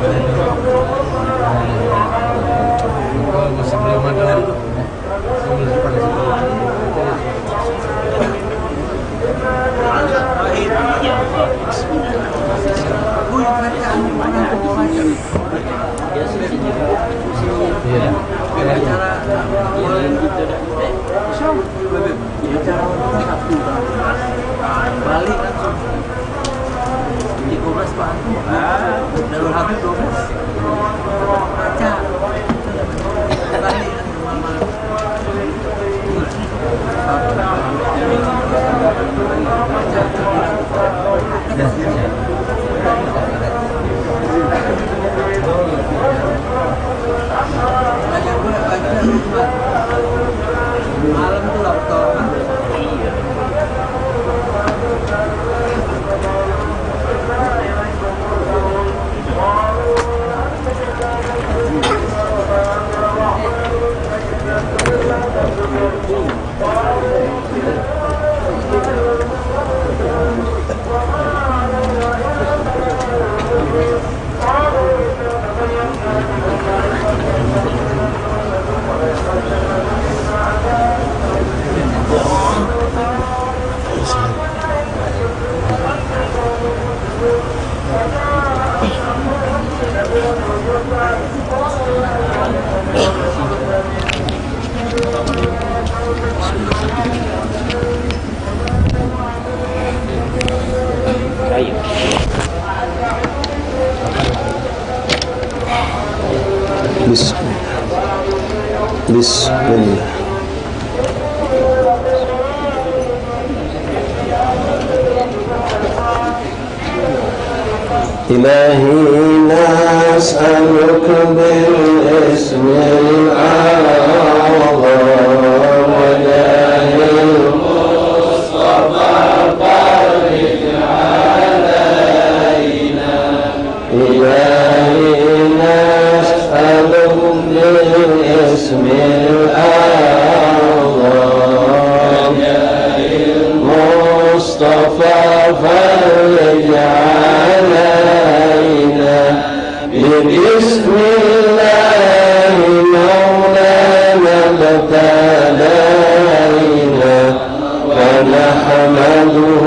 Masih belum ada. Balik langsung di 12 Pak Darul Habib 12 baca balik malam tuh laptop Bismillah. إلهي نسألك بالاسم الأعظم وجاه المصطفى فرج علينا. إلهي نسألك بالاسم الأعظم وجاه المصطفى فرج علينا. بسم الله مولانا ابتدينا ونحمده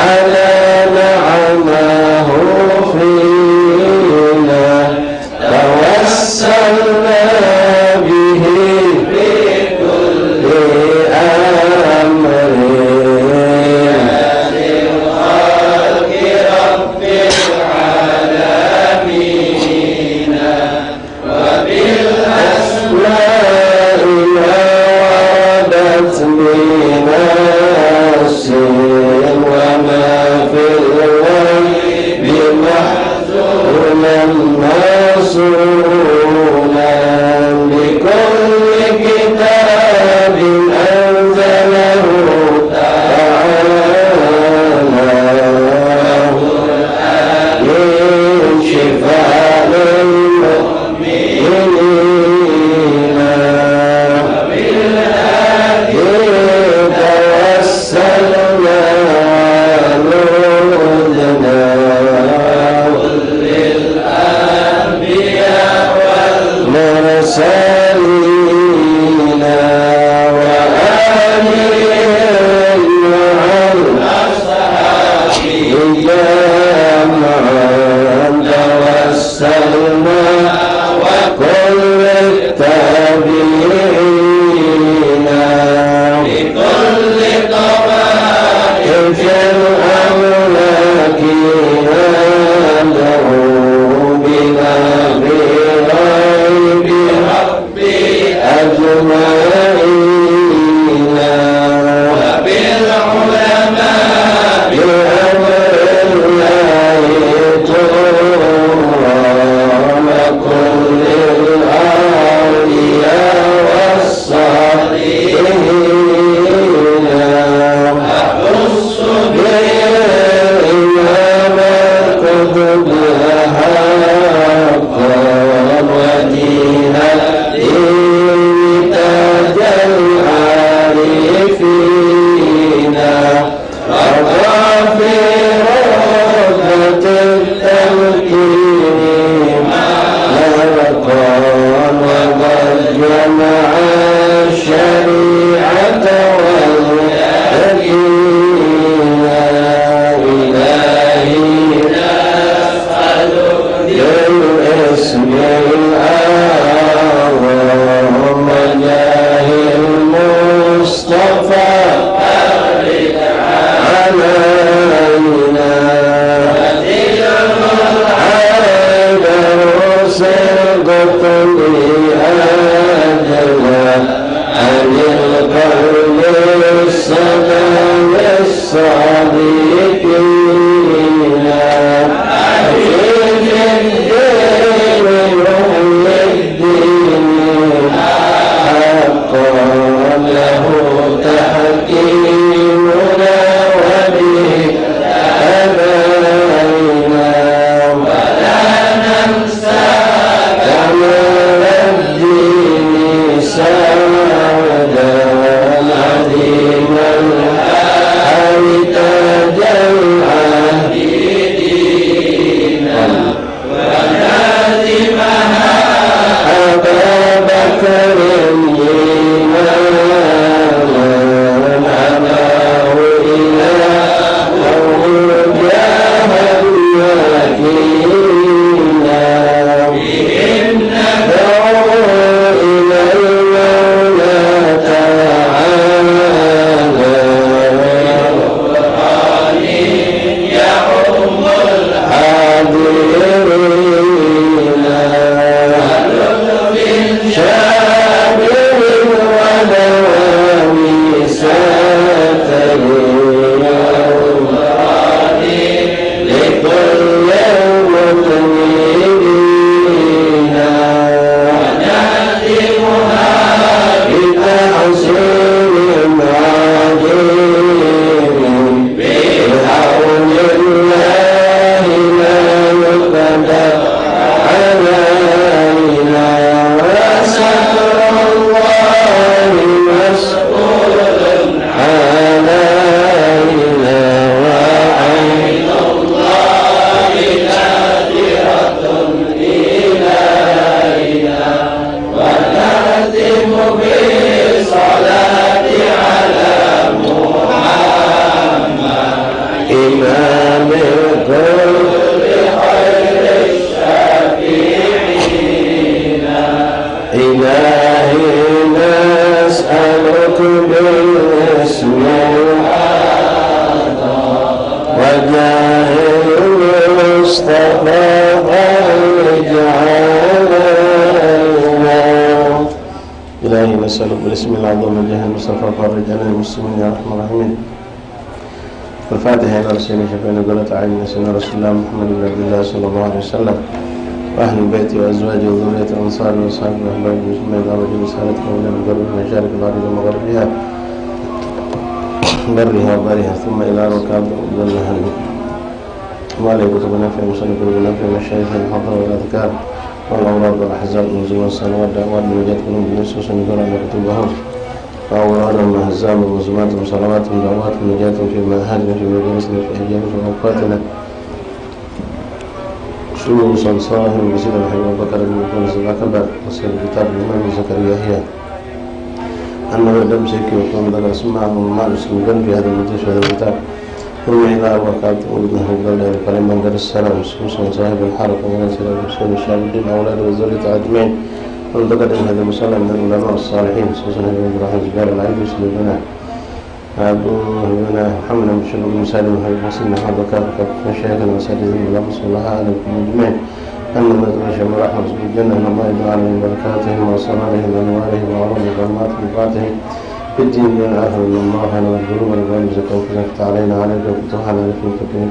على نعمه فينا. توسلنا به بكل أمر في رغبة التمكين إلهي نسألك بالاسم العظيم الجاه المصطفى فرج عنا المسلمين يا أرحم الراحمين. والفاتحة إلى رسول شفينا قولة عين سيدنا رسول الله محمد بن عبد الله صلى الله عليه وسلم وأهل البيت وأزواجه وذرية الأنصار وأصحابه وأحبابه المسلمين وعلى رسالتك ومن القرب المشارق الأرض ومغربها برها وبرها ثم إلى ركاب ظلها وعلى كتبنا في مصنف قلوبنا في مشايخ الحضر والأذكار والأوراد والأحزاب والنزول والصلوات والدعوات ونجاة قلوب النصوص ونقول على كتبهم وأورادهم وأحزابهم وزماتهم وصلواتهم ودعوات ونجاة في مآهلنا في مجالسنا في أيامنا وأوقاتنا شروصا صاهر وسيد الحبيب أبو بكر بن مقدس الأكبر وسيد كتاب الإمام زكريا هي أنه دم سيكي وكون ذلك اسمعه وما يسلمون في هذا المدرس وهذا الكتاب ثم إلى وكاد ابنه قال فلما در السلام خصوصا صاحب الحرق ونسل الرسول الشعب الدين أولاد وزرية أجمعين وانتقد من هذا المسألة من العلماء الصالحين خصوصا ابن إبراهيم زبير العيد يسلم لنا أبوه لنا محمد بن شلو بن سالم وحبيب حسين محمد وكافة مشايخنا وسادتنا الله صلى الله عليه أجمعين أن نزل شمال رحمة الجنة من الله يجعل من بركاتهم وصلاتهم وأنوارهم وعلوم وكرامات وفاتهم في الدين والآخر من الله على الظلوم والغيب زكاة وكذلك علينا عليك وفتوح على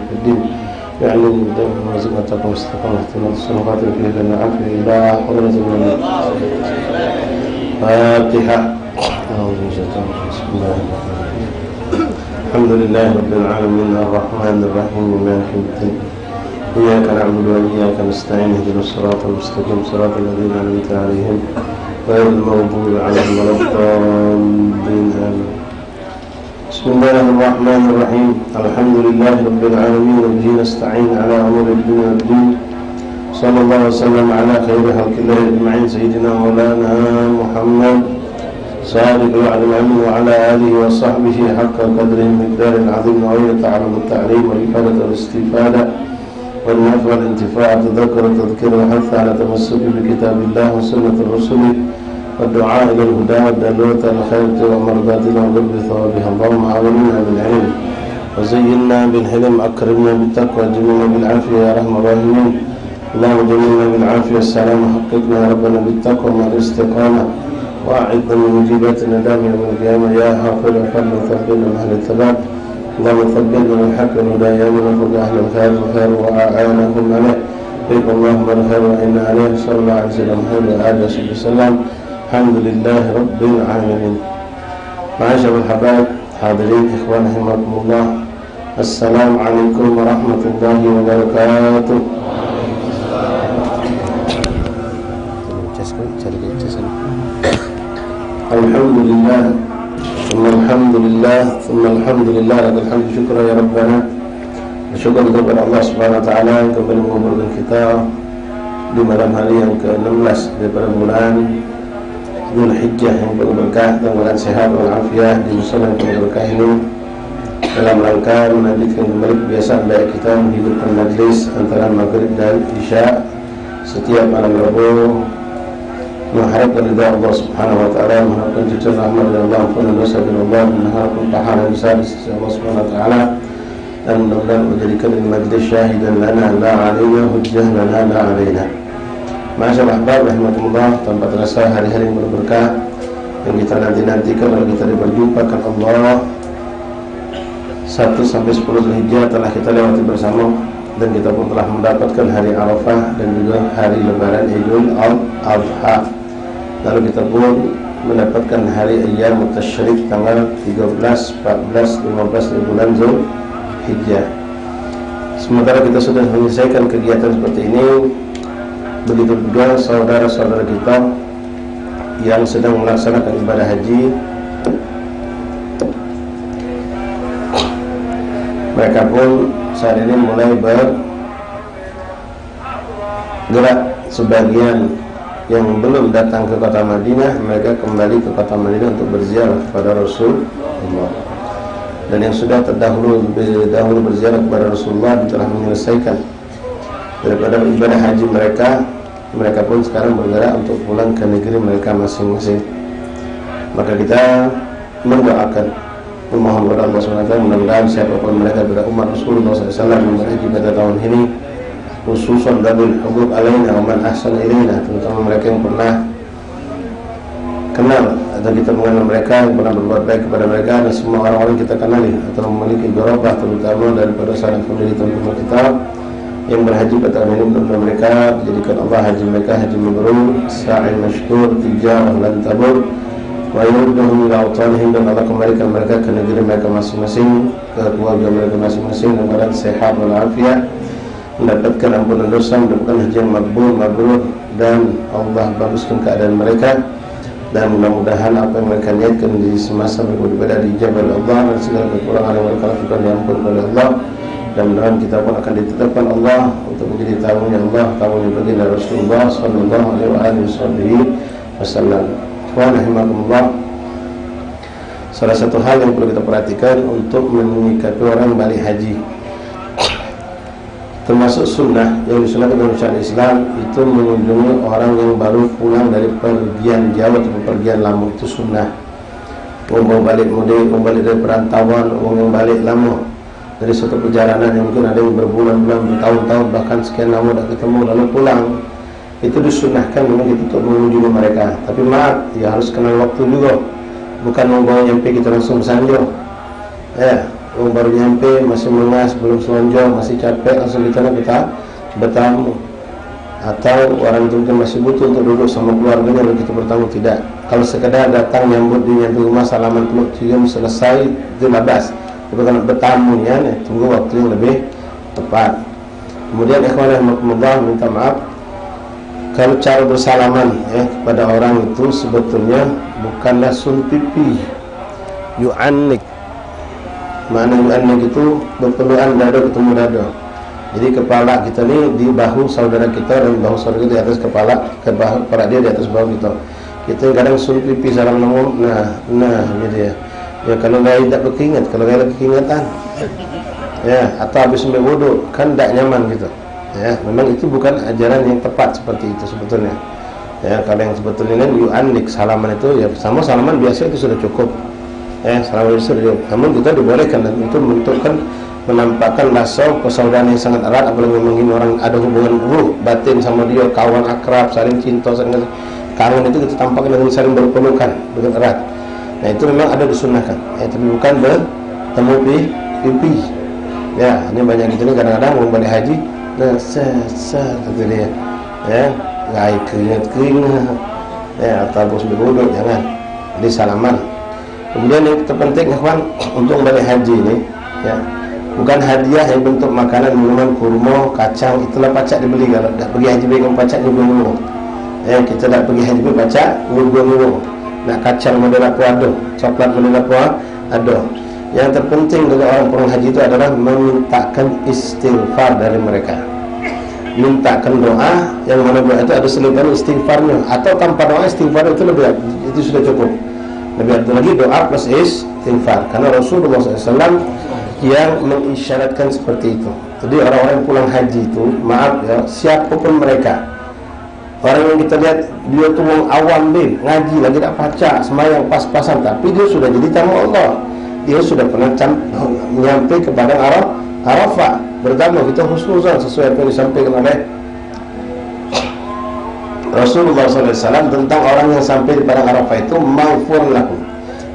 في الدين يعني بالدم وزكاتكم واستقامة احتمال الصنوات في لنا عفو إلى حضرة المؤمنين. فاتحة. بسم الله الرحمن الرحيم. الحمد لله رب العالمين الرحمن الرحيم مالك يوم الدين. إياك نعبد وإياك نستعين اهدنا الصراط المستقيم صراط الذين أنعمت عليهم غير المغضوب عليهم ولا الضالين آمين. بسم الله الرحمن الرحيم. الحمد لله رب العالمين وبه نستعين على أمور الدنيا والدين. صلى الله وسلم على خير خلق الله أجمعين سيدنا مولانا محمد صادق وعد العلم وعلى آله وصحبه حق قدره المقدار العظيم وهي تعلم التعليم والإفادة والاستفادة والنفع والانتفاع تذكر التذكير والحث على تمسك بكتاب الله وسنة الرسل والدعاء إلى الهدى والدلوة على الخير ومرضاتنا وقرب ثوابها. اللهم أعوذنا بالعلم وزينا بالحلم أكرمنا بالتقوى جميلنا بالعافية يا رحمة الراحمين. اللهم جميلنا بالعافية السلام حققنا يا ربنا بالتقوى مع الاستقامة وأعذنا من مجيبات الندام يوم القيامة يا حافظ الفضل ثبتنا من أهل الثبات. اللهم ثبتنا من الحق والهدى يا من وفق أهل الخير والخير وأعانهم عليه فيك اللهم الخير وإنا عليه صلى الله عليه وسلم وآله وصحبه وسلم. الحمد لله رب العالمين. معاشر الحبايب حاضرين إخوان رحمكم الله السلام عليكم ورحمة الله وبركاته. الحمد لله ثم الحمد لله ثم الحمد لله لك الحمد شكرا يا ربنا وشكرا kepada Allah Subhanahu wa taala yang kembali mengumpulkan kita di malam hari yang ke-16 daripada bulan Dzulhijjah yang penuh berkah dan bulan sehat wal afiah di musim yang penuh berkah ini. dalam rangka melanjutkan kembali kebiasaan baik kita menghidupkan majlis antara maghrib dan isya setiap malam Rabu, mengharapkan ridha Allah Subhanahu wa taala, mengharapkan cucuan rahmat dari Allah, ampunan dosa dari Allah, mengharapkan pahala besar di sisi Allah Subhanahu wa taala, dan mudah-mudahan menjadikan ini majlis syahidan lana la alaina, hujjah lana la alaina. Masyaallah ahbab rahimakumullah, tanpa terasa hari-hari yang berberkah yang kita nanti-nantikan kalau kita berjumpakan Allah 1 sampai 10 Zulhijjah telah kita lewati bersama, dan kita pun telah mendapatkan hari Arafah dan juga hari Lebaran Idul Adha. Lalu kita pun mendapatkan hari Ayyamut Tasyrik tanggal 13, 14, 15 di bulan Zulhijjah. Sementara kita sudah menyelesaikan kegiatan seperti ini, begitu juga saudara-saudara kita yang sedang melaksanakan ibadah haji, mereka pun saat ini mulai bergerak. Sebagian yang belum datang ke kota Madinah, mereka kembali ke kota Madinah untuk berziarah kepada Rasulullah. Dan yang sudah terdahulu berziarah kepada Rasulullah telah menyelesaikan daripada ibadah haji mereka, mereka pun sekarang bergerak untuk pulang ke negeri mereka masing-masing. Maka kita mendoakan, memohon kepada Allah SWT, mudah-mudahan siapapun mereka pada umat Rasulullah SAW yang berhaji pada tahun ini, khususan dabul hubub alaina wa man ahsan ilaina, terutama mereka yang pernah kenal atau kita mengenal mereka, yang pernah berbuat baik kepada mereka, dan semua orang-orang kita kenali atau memiliki gorobah, terutama daripada sanak famili teman kita yang berhaji pada tahun ini. Mudah-mudahan mereka dijadikan Allah haji mereka haji mabrur, sa'i masykur, tijarah lan tabur, wa yurduhum ila awtanihim, dan Allah kembalikan mereka ke negeri mereka masing-masing, ke keluarga mereka masing-masing dalam keadaan sehat walafiat, mendapatkan ampunan dosa, mendapatkan haji yang mabrur, dan Allah baguskan keadaan mereka. Dan mudah-mudahan apa yang mereka niatkan di semasa mereka beribadah dijabah oleh Allah, dan segala kekurangan yang mereka lakukan diampuni oleh Allah. Dan mudah-mudahan kita pun akan ditetapkan Allah untuk menjadi tamunya Allah, tamunya baginda Rasulullah sallallahu alaihi wasallam. Rahimakumullah. Salah satu hal yang perlu kita perhatikan untuk menyikapi orang balik haji, termasuk sunnah yang disunahkan dalam syariat Islam, itu mengunjungi orang yang baru pulang dari pergian jauh atau pergian lama. Itu sunnah. Orang balik mudik, orang balik dari perantauan, orang yang balik lama dari suatu perjalanan yang mungkin ada yang berbulan-bulan, bertahun-tahun, bahkan sekian lama tidak ketemu lalu pulang, itu disunahkan memang kita untuk mengunjungi mereka. Tapi maaf, ya harus kenal waktu juga, bukan membawa nyampe kita langsung bersanjung. Orang baru nyampe masih mengas, belum selonjong, masih capek, langsung kita bertamu. Atau orang itu mungkin masih butuh untuk duduk sama keluarganya lalu kita bertamu. Tidak. Kalau sekedar datang nyambut di rumah, salaman peluk cium, selesai, itu labas. Tapi kalau bertamu ya, tunggu waktu yang lebih tepat. Kemudian ikhwan rahimakumullah, minta maaf kalau cara bersalaman kepada orang itu sebetulnya bukanlah sun pipi, yu'annik. Mana yu'annik itu berpelukan dada ketemu dada. Jadi kepala kita ni di bahu saudara kita, dan bahu saudara kita di atas kepala dia di atas bahu kita. Kita kadang sun pipi salam namo, nah gitu ya. Ya kalau lain tak berkeringat, kalau lain lagi keringatan, ya atau habis ambil wuduk kan tak nyaman gitu. Ya, memang itu bukan ajaran yang tepat seperti itu sebetulnya. Ya, kalau yang sebetulnya yu'annik, salaman itu ya sama salaman biasa itu sudah cukup. Ya, salaman itu sudah cukup. Namun kita dibolehkan dan itu menentukan, menampakkan rasa persaudaraan yang sangat erat, apalagi memang ini orang ada hubungan ruh batin sama dia, kawan akrab, saling cinta, saling kangen, itu kita tampakkan dengan saling berpelukan dengan erat. Nah itu memang ada disunahkan, tapi bukan bertemu pipi. Ya, ini banyak gitu nih kadang-kadang mau balik haji, nah kata dia, ya, gaya keringat, ya atau bos berwuduk, jangan. Jadi salaman. Kemudian yang terpenting kawan untuk balik haji ini, ya, bukan hadiah yang bentuk makanan, minuman, kurma, kacang, itulah pacak dibeli. Kalau dah pergi haji baik pacak nyuguh-nyuguh. Ya, kita dah pergi haji baik pacak nyuguh-nyuguh. Nak kacang model apa ada, coklat model apa ada. Yang terpenting dari orang pulang haji itu adalah memintakan istighfar dari mereka. Mintakan doa, yang mana doa itu ada selipan istighfarnya, atau tanpa doa istighfar itu lebih, itu sudah cukup. Lebih ada lagi doa plus istighfar, karena Rasulullah SAW yang mengisyaratkan seperti itu. Jadi orang-orang yang pulang haji itu, maaf ya, siapapun mereka, orang yang kita lihat dia tuh orang awam deh, ngaji lagi tak baca, semayang pas-pasan, tapi dia sudah jadi tamu Allah. Dia sudah pernah nyampe ke padang Arafah. Pertama kita husnuzan sesuai apa yang disampaikan oleh Rasulullah SAW tentang orang yang sampai di padang Arafah itu maghfur lahum.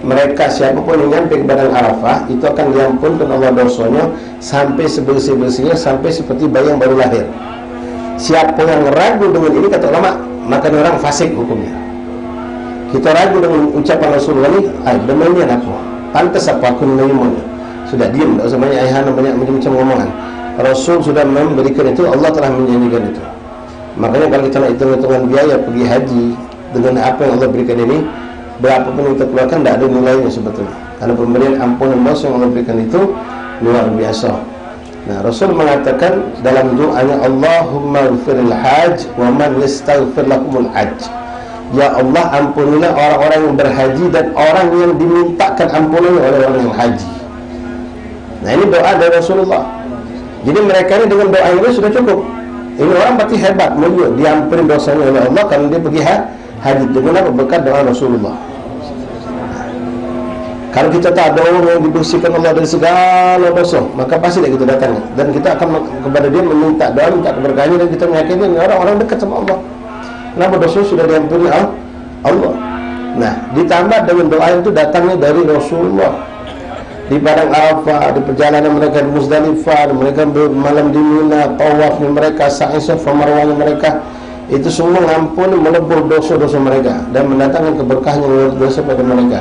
Mereka siapapun yang nyampe ke padang Arafah itu akan diampunkan Allah dosanya sampai sebersih-bersihnya, sampai seperti bayi yang baru lahir. Siapa yang ragu dengan ini, kata ulama, maka dia orang fasik hukumnya. Kita ragu dengan ucapan Rasulullah ini, demikian aku pantas apa aku menerimanya. Sudah diam, tak usah banyak ayahana, banyak macam-macam ngomongan. Rasul sudah memberikan itu, Allah telah menjanjikan itu. Makanya kalau kita nak hitung-hitungan biaya pergi haji dengan apa yang Allah berikan ini, berapapun yang kita keluarkan, tidak ada nilainya sebetulnya. Karena pemberian ampunan dosa yang Allah berikan itu luar biasa. Nah, Rasul mengatakan dalam doanya, Allahumma ghfiril hajj wa man yastaghfir lakumul hajj. Ya Allah, ampunilah orang-orang yang berhaji dan orang yang dimintakan ampunan oleh orang yang haji. Nah, ini doa dari Rasulullah. Jadi mereka ini dengan doa ini sudah cukup. Ini orang berarti hebat, mulia, diampuni dosanya oleh Allah kalau dia pergi haji dengan apa? Berkat doa Rasulullah. Kalau kita tak ada orang yang dibersihkan Allah dari segala dosa, maka pasti kita datang dan kita akan kepada dia meminta doa, minta keberkahannya, dan kita meyakini orang-orang dekat sama Allah. Kenapa dosa sudah diampuni Allah? Nah, ditambah dengan doa itu datangnya dari Rasulullah. Di padang Arafah, di perjalanan mereka di Muzdalifah, mereka bermalam di Mina, tawafnya mereka, sa'i Safa Marwahnya mereka, itu semua mengampuni, melebur dosa-dosa mereka dan mendatangkan keberkahan yang luar biasa pada mereka.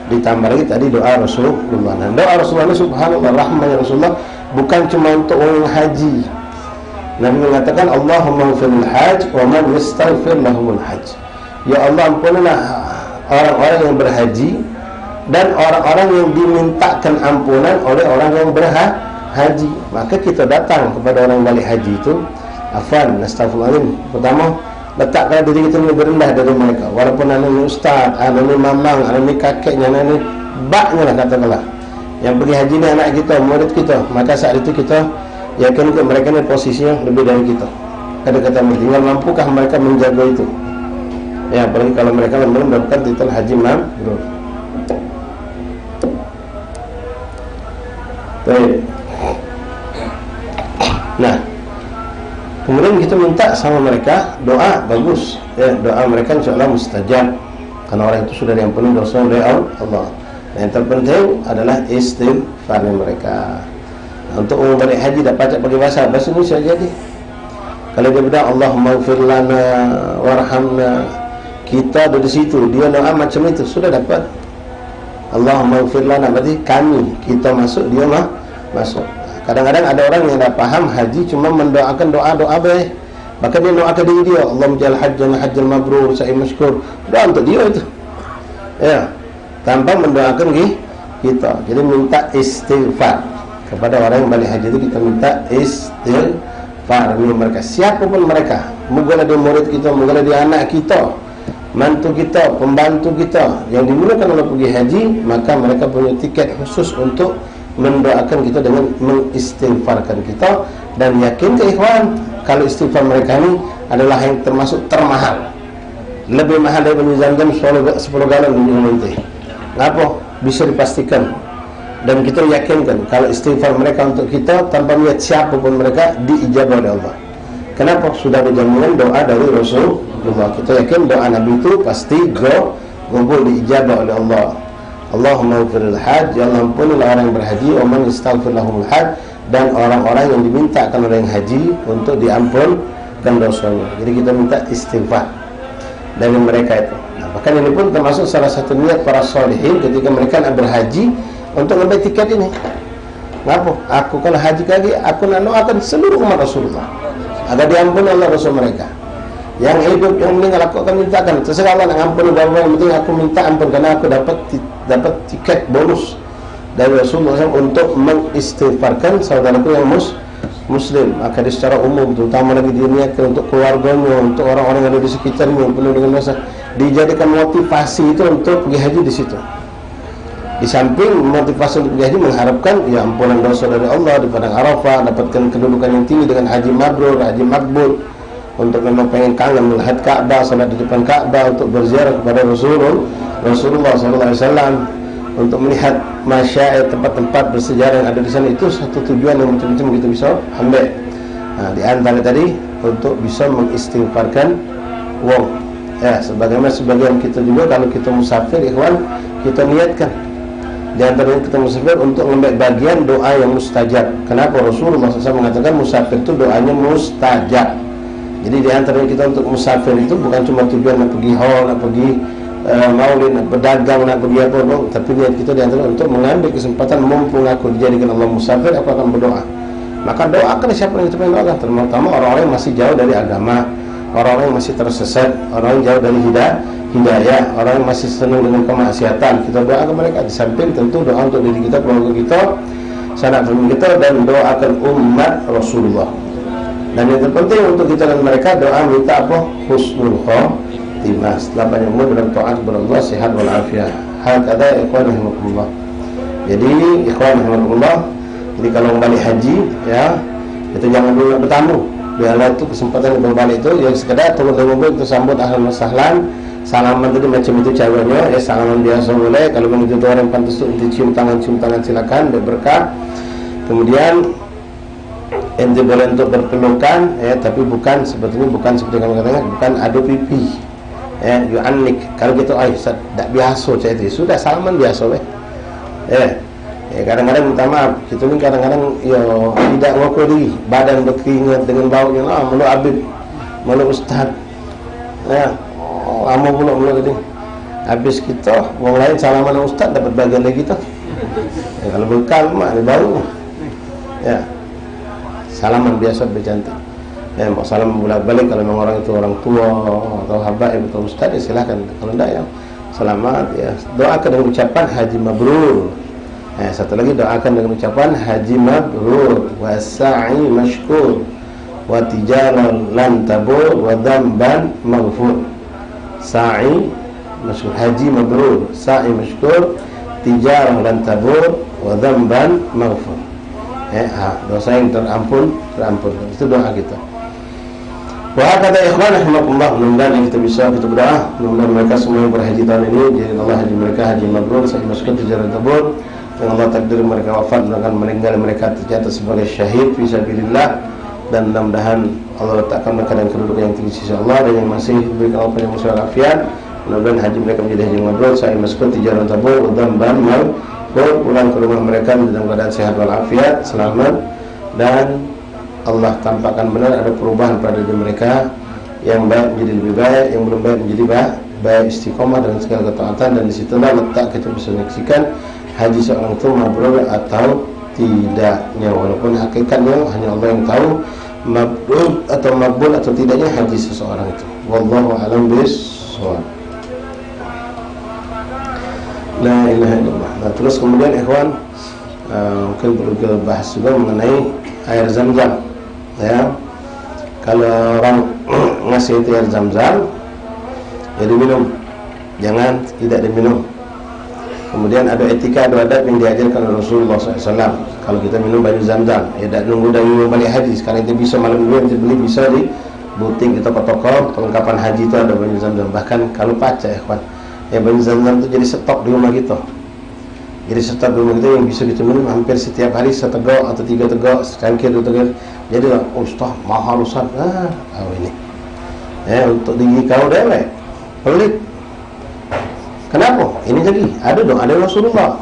Ditambah lagi tadi doa Rasulullah. Dan doa Rasulullah ini subhanallah, rahmatnya Rasulullah bukan cuma untuk orang yang haji. Nabi mengatakan, Allahumma ghfiril hajj wa man yastaghfir lahumul hajj. Ya Allah, ampunilah orang-orang yang berhaji dan orang-orang yang dimintakan ampunan oleh orang yang berhaji. Maka kita datang kepada orang balik haji itu, afwan, astagfirullahaladzim, pertama letakkan diri kita lebih rendah dari mereka. Walaupun anak ni ustaz, anak ni mamang, anak ni kakeknya, anak ni baknya lah katakanlah, yang pergi haji ni anak kita, murid kita, maka saat itu kita yakin ke mereka ni posisinya lebih dari kita. Kata-kata tinggal mampukah mereka menjaga itu? Ya, apalagi kalau mereka belum mendapatkan titel haji mabrur. Baik. Nah, kemudian kita minta sama mereka doa bagus, ya, doa mereka insyaAllah mustajab karena orang itu sudah diampuni dosa oleh Allah. Yang terpenting adalah istighfar mereka. Nah, untuk orang balik haji dapat pakai bahasa Indonesia jadi. Kalau dia bilang Allahumma ighfir lana warhamna, kita ada di situ, dia doa macam itu sudah dapat. Allahumma ighfir lana berarti kami, kita masuk, dia masuk. Kadang-kadang ada orang yang tak paham haji cuma mendoakan doa-doa baik, maka dia doakan diri dia, Allahumma ja'al hajjal mabrur, sa'i masykur, doa untuk dia itu, ya, tanpa mendoakan kita. Jadi minta istighfar kepada orang yang balik haji itu, kita minta istighfar dari mereka, siapapun mereka, mungkin dia murid kita, mungkin dia anak kita, mantu kita, pembantu kita yang dimulakan oleh pergi haji, maka mereka punya tiket khusus untuk mendoakan kita dengan mengistighfarkan kita. Dan yakin ke ikhwan, kalau istighfar mereka ini adalah yang termasuk termahal, lebih mahal daripada Zam-Zam 10 galon di nanti. Kenapa? Bisa dipastikan dan kita yakinkan kalau istighfar mereka untuk kita tanpa niat siapapun mereka diijabah oleh Allah. Kenapa? Sudah ada jaminan doa dari Rasulullah. Kita yakin doa Nabi itu pasti gobul diijabah oleh Allah. Allahumma ighfiril hajj, ya Allah ampunilah orang yang berhaji, wa man yastaghfir lahumul hajj, dan orang-orang yang dimintakan oleh yang haji untuk diampunkan dosanya. Jadi kita minta istighfar dari mereka itu. Nah, bahkan ini pun termasuk salah satu niat para sholihin ketika mereka nak berhaji untuk ngambil tiket ini. Kenapa? Aku kalau haji lagi, aku nak doakan seluruh umat Rasulullah agar diampuni Allah dosa mereka. Yang hidup, yang meninggal, aku akan mintakan. Terserah Allah nak ampuni berapa, yang penting aku minta ampun karena aku dapat tiket bonus dari Rasulullah SAW untuk mengistighfarkan saudaraku yang muslim. Maka di secara umum, terutama lagi diniatkan untuk keluarganya, untuk orang-orang yang ada di sekitarnya yang penuh dengan masa, dijadikan motivasi itu untuk pergi haji di situ. Di samping motivasi untuk haji mengharapkan ya ampunan dosa dari Allah di padang Arafah, dapatkan kedudukan yang tinggi dengan haji mabrur, haji makbul. Untuk memang pengen kangen melihat Ka'bah, salat di depan Ka'bah, untuk berziarah kepada Rasulullah SAW, untuk melihat masyair, tempat-tempat bersejarah yang ada di sana. Itu satu tujuan yang macam-macam kita bisa ambil. Nah, di antara tadi untuk bisa mengistighfarkan wong. Ya, sebagaimana sebagian kita juga kalau kita musafir, ikhwan, kita niatkan di antara kita musafir untuk mengambil bagian doa yang mustajab. Kenapa Rasulullah SAW mengatakan musafir itu doanya mustajab? Jadi di antara kita untuk musafir itu bukan cuma tujuan nak pergi haul, nak pergi maulid, nak berdagang, nak pergi apa, no. Tapi niat kita di antara untuk mengambil kesempatan mumpung aku dijadikan Allah musafir, aku akan berdoa. Maka doakan siapa yang kita pengen doakan, terutama orang-orang yang masih jauh dari agama, orang-orang yang masih tersesat, orang yang jauh dari hidayah, orang yang masih senang dengan kemaksiatan. Kita doakan mereka. Di samping tentu doa untuk diri kita, keluarga kita, sanak famili kita, dan doakan umat Rasulullah. Dan yang terpenting untuk kita dan mereka, doa minta apa? Husnul khotimah. Setelah banyak umur dalam taat kepada Allah, sehat walafiat. Hakadha ikhwan rahimakumullah. Jadi ikhwan rahimakumullah, jadi kalau kembali haji ya, itu jangan dulu bertamu. Biarlah itu kesempatan yang kembali itu yang sekedar turun dari mobil itu sambut ahlan wa sahlan. Salaman tadi macam itu caranya, ya salaman biasa boleh. Kalau begitu orang yang pantas untuk cium tangan silakan, berberkah. Kemudian ente boleh untuk berpelukan, ya, tapi bukan sebetulnya bukan seperti kamu katakan, bukan adu pipi, ya, yu'annik. Kalau gitu, tak biasa cak itu, sudah salaman biasa, ya, kadang-kadang minta maaf, kita ni kadang-kadang, yo tidak ngaku diri, badan berkeringat dengan baunya, melu abid, melu ustad, ya, lama pula melu tadi. Habis kita, orang lain salaman ustad dapat bagian lagi kita, ya, kalau bekal mak ni bau, ya. Salaman biasa bercantik. Ya, mau salam bolak-balik kalau memang orang itu orang tua atau habaib atau ustaz, ya silakan. Kalau tidak ya selamat ya. Doakan dengan ucapan haji mabrur. Satu lagi doakan dengan ucapan haji mabrur wa sa'i mashkur wa tijaran lan tabur wa dzamban maghfur. Sa'i mashkur, haji mabrur, sa'i mashkur, tijaran lan tabur wa dzamban maghfur. Dosa yang terampun. Itu doa kita. Wah, kata ikhwan rahimakumullah, mudah-mudahan yang kita bisa kita berdoa, mudah-mudahan mereka semua yang berhaji tahun ini jadi Allah haji mereka haji mabrur, sa'i masuk tijaran tabur. Yang Allah takdir mereka wafat dengan meninggal mereka tercatat sebagai syahid fisabilillah, dan mudah-mudahan Allah letakkan mereka dalam kedudukan yang tinggi sisi Allah, dan yang masih diberikan Allah yang masih walafiat, mudah-mudahan haji mereka menjadi haji mabrur, sa'i masuk tijaran tabur, dzamban pulang ke rumah mereka dalam keadaan sehat walafiat, selamat, dan Allah tampakkan benar ada perubahan pada diri mereka, yang baik menjadi lebih baik, yang belum baik menjadi baik istiqomah dengan segala ketaatan. Dan disitulah letak kita bisa menyaksikan haji seorang itu mabrur atau tidaknya, walaupun hakikatnya hanya Allah yang tahu mabrur atau makbul atau tidaknya haji seseorang itu. Wallahu a'lam bishawab. La ilaha illallah. Nah, terus kemudian ikhwan, mungkin perlu kita bahas juga mengenai air zam-zam, ya. Kalau orang ngasih itu air zam-zam, ya diminum, jangan tidak diminum. Kemudian ada etika, ada adab yang diajarkan oleh Rasulullah SAW. Kalau kita minum banyu zam-zam, ya tidak nunggu dan minum balik haji. Sekarang kita bisa malam dulu kita beli, bisa di butik di toko-toko perlengkapan haji itu ada banyu zam-zam. Bahkan kalau paca, ikhwan, ya banyu zam-zam itu jadi stok di rumah kita. Jadi stok di rumah kita yang bisa kita minum hampir setiap hari, setegok atau 3 tegok, secangkir 2 tegok. Jadi ustaz mahal ustaz. Ini ya untuk diri kau dewek pelit. Kenapa? Ini jadi ada dong, ada Rasulullah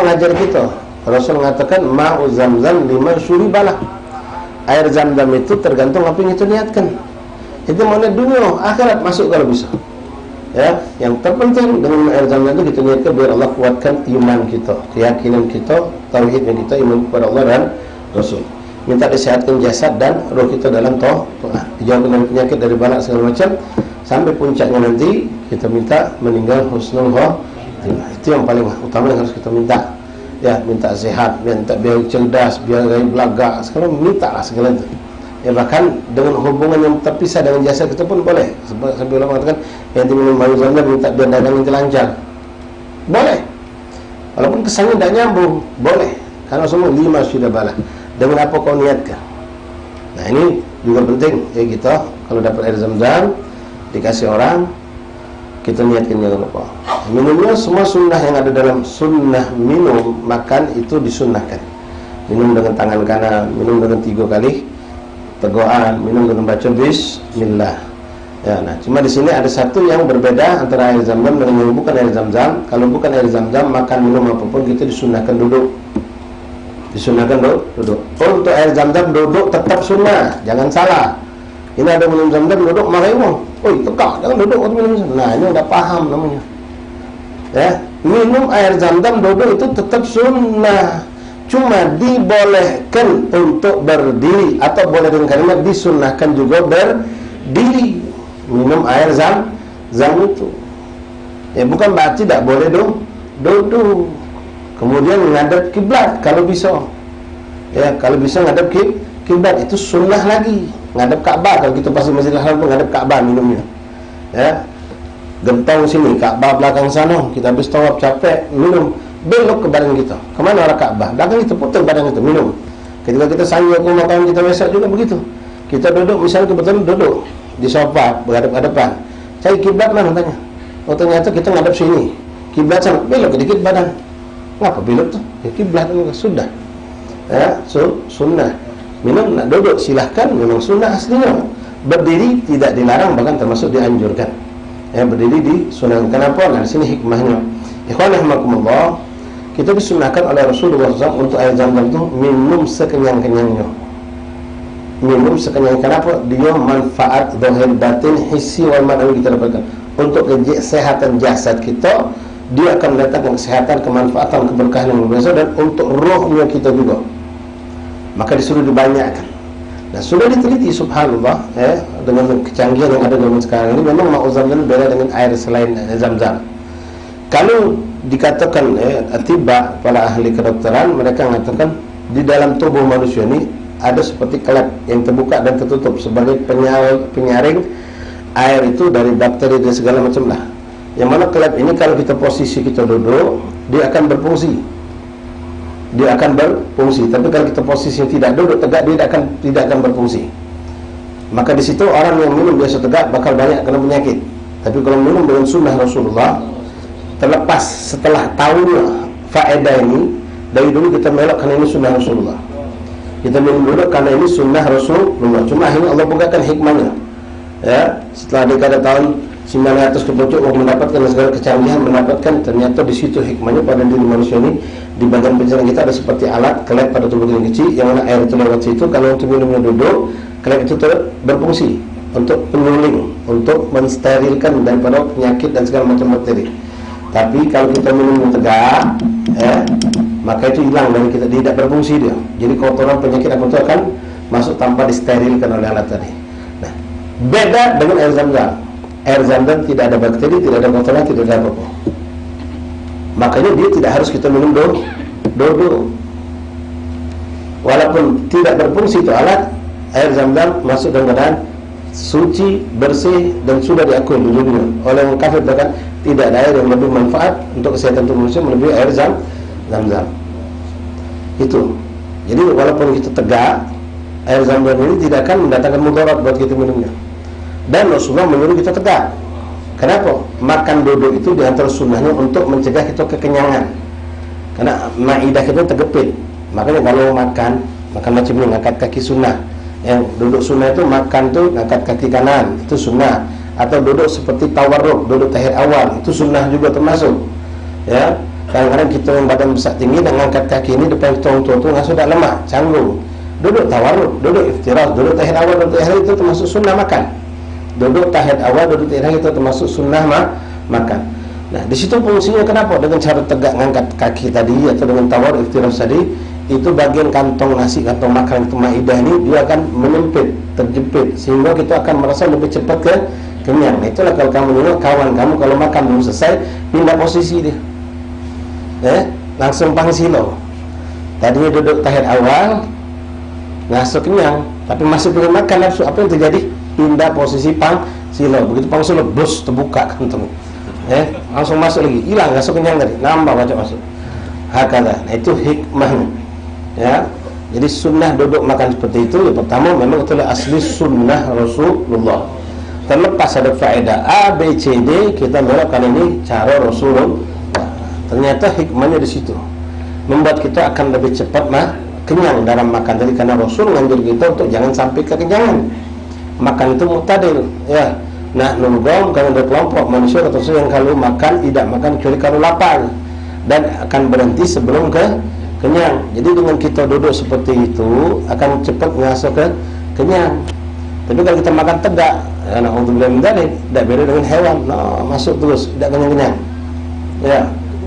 ngajar kita. Rasul mengatakan ma'u zam-zam liman syuribalah. Air zam-zam itu tergantung apa yang itu niatkan. Itu mana dunia akhirat masuk kalau bisa. Ya, yang terpenting dengan air zam-zam itu kita niatkan biar Allah kuatkan iman kita, keyakinan kita, tauhidnya kita, iman kepada Allah dan Rasul. Minta disehatkan jasad dan roh kita dalam taat, dijauhkan dari penyakit, dari balak segala macam, sampai puncaknya nanti kita minta meninggal husnul khotimah. Itu yang paling utama yang harus kita minta. Ya, minta sehat, minta biar cerdas, biar gaya belagak, sekarang minta lah segala itu. Ya, bahkan dengan hubungan yang terpisah dengan jasad kita pun boleh. Sampai ulama mengatakan yang diminum banyu zam-zam minta biar dagang yang lancar. Boleh. Walaupun kesannya tidak nyambung, boleh. Karena semua 5 sudah balas. Dengan apa kau niatkan? Nah ini juga penting ya kita kalau dapat air zam-zam dikasih orang, kita niatkan jangan lupa. Minumnya semua sunnah yang ada dalam sunnah minum makan itu disunnahkan. Minum dengan tangan kanan, minum dengan 3 kali tegukan, minum dengan baca bismillah. Ya, nah cuma di sini ada satu yang berbeda antara air zam-zam dengan yang bukan air zam-zam. Kalau bukan air zam-zam, makan minum apapun kita disunnahkan duduk. Disunahkan duduk. Untuk air zam-zam duduk tetap sunnah, jangan salah. Ini ada minum zam-zam duduk marahin orang. Oi, tegak, jangan duduk waktu minum zam-zam. Nah, ini udah paham namanya. Ya, minum air zam-zam duduk itu tetap sunnah. Cuma dibolehkan untuk berdiri atau boleh dengan kalimat disunnahkan juga berdiri. Minum air zam-zam itu. Ya, bukan berarti tidak boleh duduk. Kemudian menghadap kiblat kalau bisa. Ya, kalau bisa menghadap kiblat itu sunnah lagi. Menghadap Ka'bah, kalau kita pasti Masjidil Haram menghadap Ka'bah minumnya. Ya. Gentong sini, Ka'bah belakang sana, kita habis tawaf capek, minum, belok ke badan kita. Kemana arah Ka'bah? Belakang kita putar badan kita, minum. Ketika kita sanjung ke makan kita besok juga begitu. Kita duduk, misalnya kebetulan duduk di sofa berhadap-hadapan. Cari kiblat mana tanya? Oh ternyata kita menghadap sini. Kiblat sana, belok sedikit badan. Ngapa belok tuh? Ya kiblat sudah. Ya, sunnah. Minum nak duduk silahkan, memang sunnah aslinya. Berdiri tidak dilarang, bahkan termasuk dianjurkan. Ya, berdiri disunnahkan. Kenapa? Nah, di sini hikmahnya. Ikhwan rahimakumullah, kita disunnahkan oleh Rasulullah SAW untuk air zam-zam itu minum sekenyang-kenyangnya. Minum sekenyang. Kenapa? Dia manfaat zahir batin hissi wal ma'nawi kita dapatkan. Untuk kesehatan jasad kita, dia akan mendatangkan kesehatan, kemanfaatan, keberkahan yang luar biasa, dan untuk rohnya kita juga. Maka disuruh dibanyakkan. Nah, sudah diteliti subhanallah dengan kecanggihan yang ada zaman sekarang ini, memang ma'u zam-zam beda dengan air selain zam-zam. Kalau dikatakan atibba, para ahli kedokteran, mereka mengatakan di dalam tubuh manusia ini ada seperti klep yang terbuka dan tertutup sebagai penyaring air itu dari bakteri dan segala macam lah. Yang mana klep ini kalau kita posisi kita duduk, dia akan berfungsi. Dia akan berfungsi. Tapi kalau kita posisi tidak duduk tegak, dia tidak akan berfungsi. Maka di situ orang yang minum biasa tegak bakal banyak kena penyakit. Tapi kalau minum dengan sunnah Rasulullah, terlepas setelah tahunya faedah ini, dari dulu kita melok karena ini sunnah Rasulullah. Kita minum duduk karena ini sunnah Rasulullah. Cuma akhirnya Allah bukakan hikmahnya. Ya, setelah dekade tahun 900 ke pucuk mendapatkan segala kecanggihan, mendapatkan ternyata di situ hikmahnya pada diri manusia ini. Di bagian pencernaan kita ada seperti alat klep pada tubuh yang kecil, yang mana air itu lewat situ. Kalau untuk minumnya duduk, klep itu berfungsi untuk penyuling, untuk mensterilkan daripada penyakit dan segala macam bakteri. Tapi kalau kita minum tegak, maka itu hilang dari kita, tidak berfungsi dia. Jadi kotoran penyakit apa itu akan masuk tanpa disterilkan oleh alat tadi. Nah, beda dengan air zam-zam. Air zam-zam tidak ada bakteri, tidak ada kotoran, tidak ada apa-apa. Makanya dia tidak harus kita minum duduk. Walaupun tidak berfungsi itu alat, air zam-zam masuk dalam keadaan suci, bersih, dan sudah diakui dulunya oleh orang kafir. Bahkan tidak ada air yang lebih manfaat untuk kesehatan tubuh manusia melebihi air zam-zam. Itu. Jadi walaupun kita tegak, air zam-zam ini tidak akan mendatangkan mudarat buat kita minumnya. Dan Rasulullah menyuruh kita tegak. Kenapa? Makan duduk itu diantara sunnahnya untuk mencegah kita kekenyangan. Karena maidah kita tergepit. Makanya kalau makan macam ini, ngangkat kaki sunnah. Yang duduk sunnah itu makan tuh ngangkat kaki kanan, itu sunnah. Atau duduk seperti tawarruk, duduk tahiyat awal, itu sunnah juga termasuk. Ya, kadang-kadang kita yang badan besar tinggi dan ngangkat kaki ini depan orang tua itu sudah lemah, canggung. Duduk tawarruk, duduk iftiras, duduk tahiyat awal, duduk tahiyat itu termasuk sunnah makan. Duduk tahiyat awal, duduk tahiyat itu termasuk sunnah makan. Nah, di situ fungsinya kenapa? Dengan cara tegak ngangkat kaki tadi atau dengan tawar iftiras tadi, itu bagian kantong nasi, kantong makan itu maidah ini dia akan menyempit, terjepit, sehingga kita akan merasa lebih cepat kenyang. Nah, itulah kalau kamu nengok kawan kamu kalau makan belum selesai, pindah posisi dia. Langsung pangsilo. Tadinya duduk tahiyat awal, ngasuk kenyang, tapi masih belum makan nafsu. Apa yang terjadi? Pindah posisi pangsilo. Begitu pangsilo, bus terbuka kantong. Langsung masuk lagi, hilang, ngasuk kenyang tadi, nambah baca masuk. hakadha. Nah, itu hikmahnya. Ya. Jadi sunnah duduk makan seperti itu. Yang pertama memang itulah asli sunnah Rasulullah. Terlepas ada faedah A, B, C, D, kita melakukan ini cara Rasulullah. Ternyata hikmahnya di situ. Membuat kita akan lebih cepat kenyang dalam makan. Jadi karena Rasul menganjur kita untuk jangan sampai kekenyangan. Makan itu mu'tadil, ya. Nah, nunggong kalau ada kelompok manusia atau yang kalau makan tidak makan kecuali kalau lapar dan akan berhenti sebelum kenyang. Jadi dengan kita duduk seperti itu akan cepat masuk ke kenyang. Tapi kalau kita makan tegak, na'udzubillah min dzalik, tidak beda dengan hewan. Nah, masuk terus, tidak kenyang-kenyang. Ya.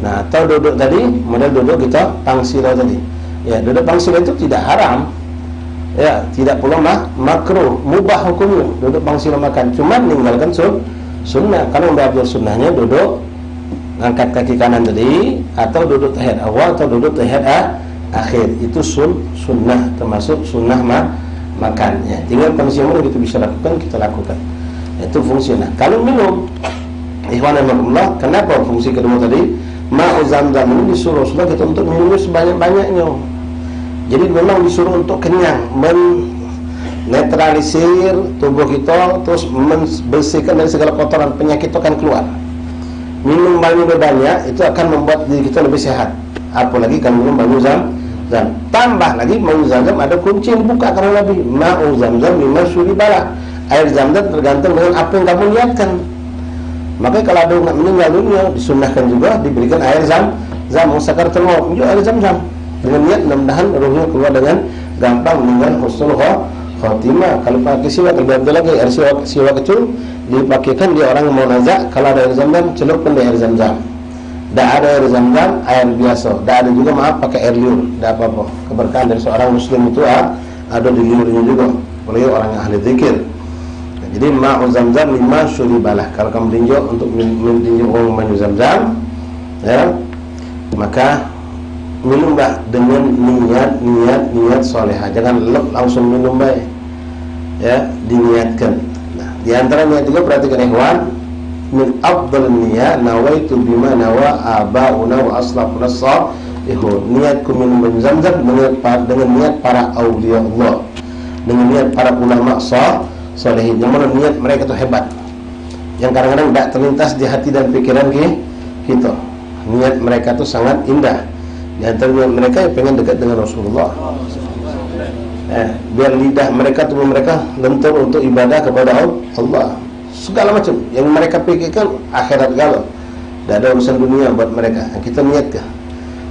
Nah, atau duduk tadi, model duduk kita pangsila tadi. Ya, duduk pangsila itu tidak haram. Ya, tidak pula makruh, mubah hukumnya duduk pangsila makan. Cuma meninggalkan sunnah. Kalau mengambil sunnahnya duduk angkat kaki kanan tadi, atau duduk tahiyat awal, atau duduk tahiyat akhir. Itu sunnah, termasuk sunnah makan. Ya, tinggal kondisi mana kita bisa lakukan, kita lakukan. Itu fungsinya. Kalau minum, ikhwan rahimakumullah, kenapa fungsi kedua tadi? Ma'u Zamzam ini disuruh Rasulullah kita untuk minumnya sebanyak-banyaknya. Jadi memang disuruh untuk kenyang, menetralisir tubuh kita, terus membersihkan dari segala kotoran, penyakit itu akan keluar. Minum banyak itu akan membuat diri kita lebih sehat. Apalagi kalau minum banyu Zamzam. Tambah lagi banyu Zamzam ada kunci yang dibuka karena Nabi. Ma'u Zamzam lima syuribalah. Air Zamzam tergantung dengan apa yang kamu niatkan. Makanya kalau ada yang meninggal dunia, disunnahkan juga diberikan air Zamzam, sakaratul maut, juga air Zamzam. Dengan niat mudah-mudahan rohnya keluar dengan gampang dengan husnul khatimah. Kalau pakai siwak lebih bagus lagi, air siwak kecil dipakaikan dia orang yang mau nazak. Kalau ada air Zamzam, celupkan di air Zamzam. Tidak ada air Zamzam, air biasa. Tidak ada juga pakai air liur, tidak apa-apa. Keberkahan dari seorang muslim itu ada di liurnya juga. Apalagi orang yang ahli zikir. Jadi ma'u Zamzam lima syuribalah. Kalau kamu tinjau untuk meninjau orang banyu Zamzam, ya, maka minumlah dengan niat solehah. Jangan langsung minum baik, ya, diniatkan. Nah, di antara niat juga perhatikan ikhwan, min afdal niyat nawaitu bima nawa abauna wa aslafuna salihun. Niatku minum banyu Zamzam dengan niat para auliya Allah, dengan niat para ulama salihin. Yang mana niat mereka itu hebat, yang kadang-kadang tidak terlintas di hati dan pikiran kita. Niat mereka itu sangat indah. Di antara mereka yang pengen dekat dengan Rasulullah, biar lidah mereka, tubuh mereka lentur untuk ibadah kepada Allah. Segala macam yang mereka pikirkan akhirat galau, tidak ada urusan dunia buat mereka. Kita niatkan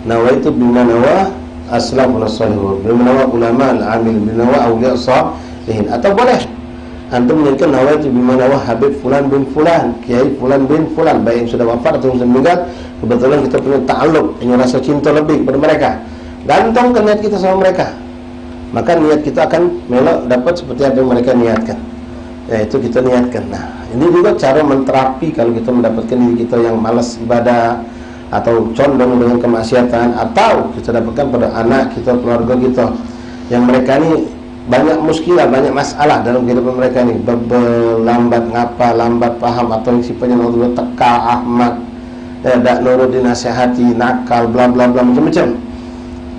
nawaitu bima nawa aslafuna salihun, bima nawa ulama al-amil, bima nawa awliya salihin. Atau boleh antum niatkan nawaitu bima nawa Habib fulan bin fulan, Kiai fulan bin fulan, baik yang sudah wafat atau yang sudah meninggal. Kebetulan kita punya ta'alluq, punya rasa cinta lebih kepada mereka, gantungkan niat kita sama mereka, maka niat kita akan melok dapat seperti apa yang mereka niatkan. Ya, itu kita niatkan. Nah, ini juga cara menterapi kalau kita mendapatkan diri kita yang malas ibadah atau condong dengan kemaksiatan, atau kita dapatkan pada anak kita, keluarga kita yang mereka ini banyak muskilah, banyak masalah dalam kehidupan mereka ini, bebel, lambat ngapa, lambat paham, atau yang sifatnya naudzubillah teka, ahmad, tidak nurut dinasihati, nakal, bla bla bla, macam-macam.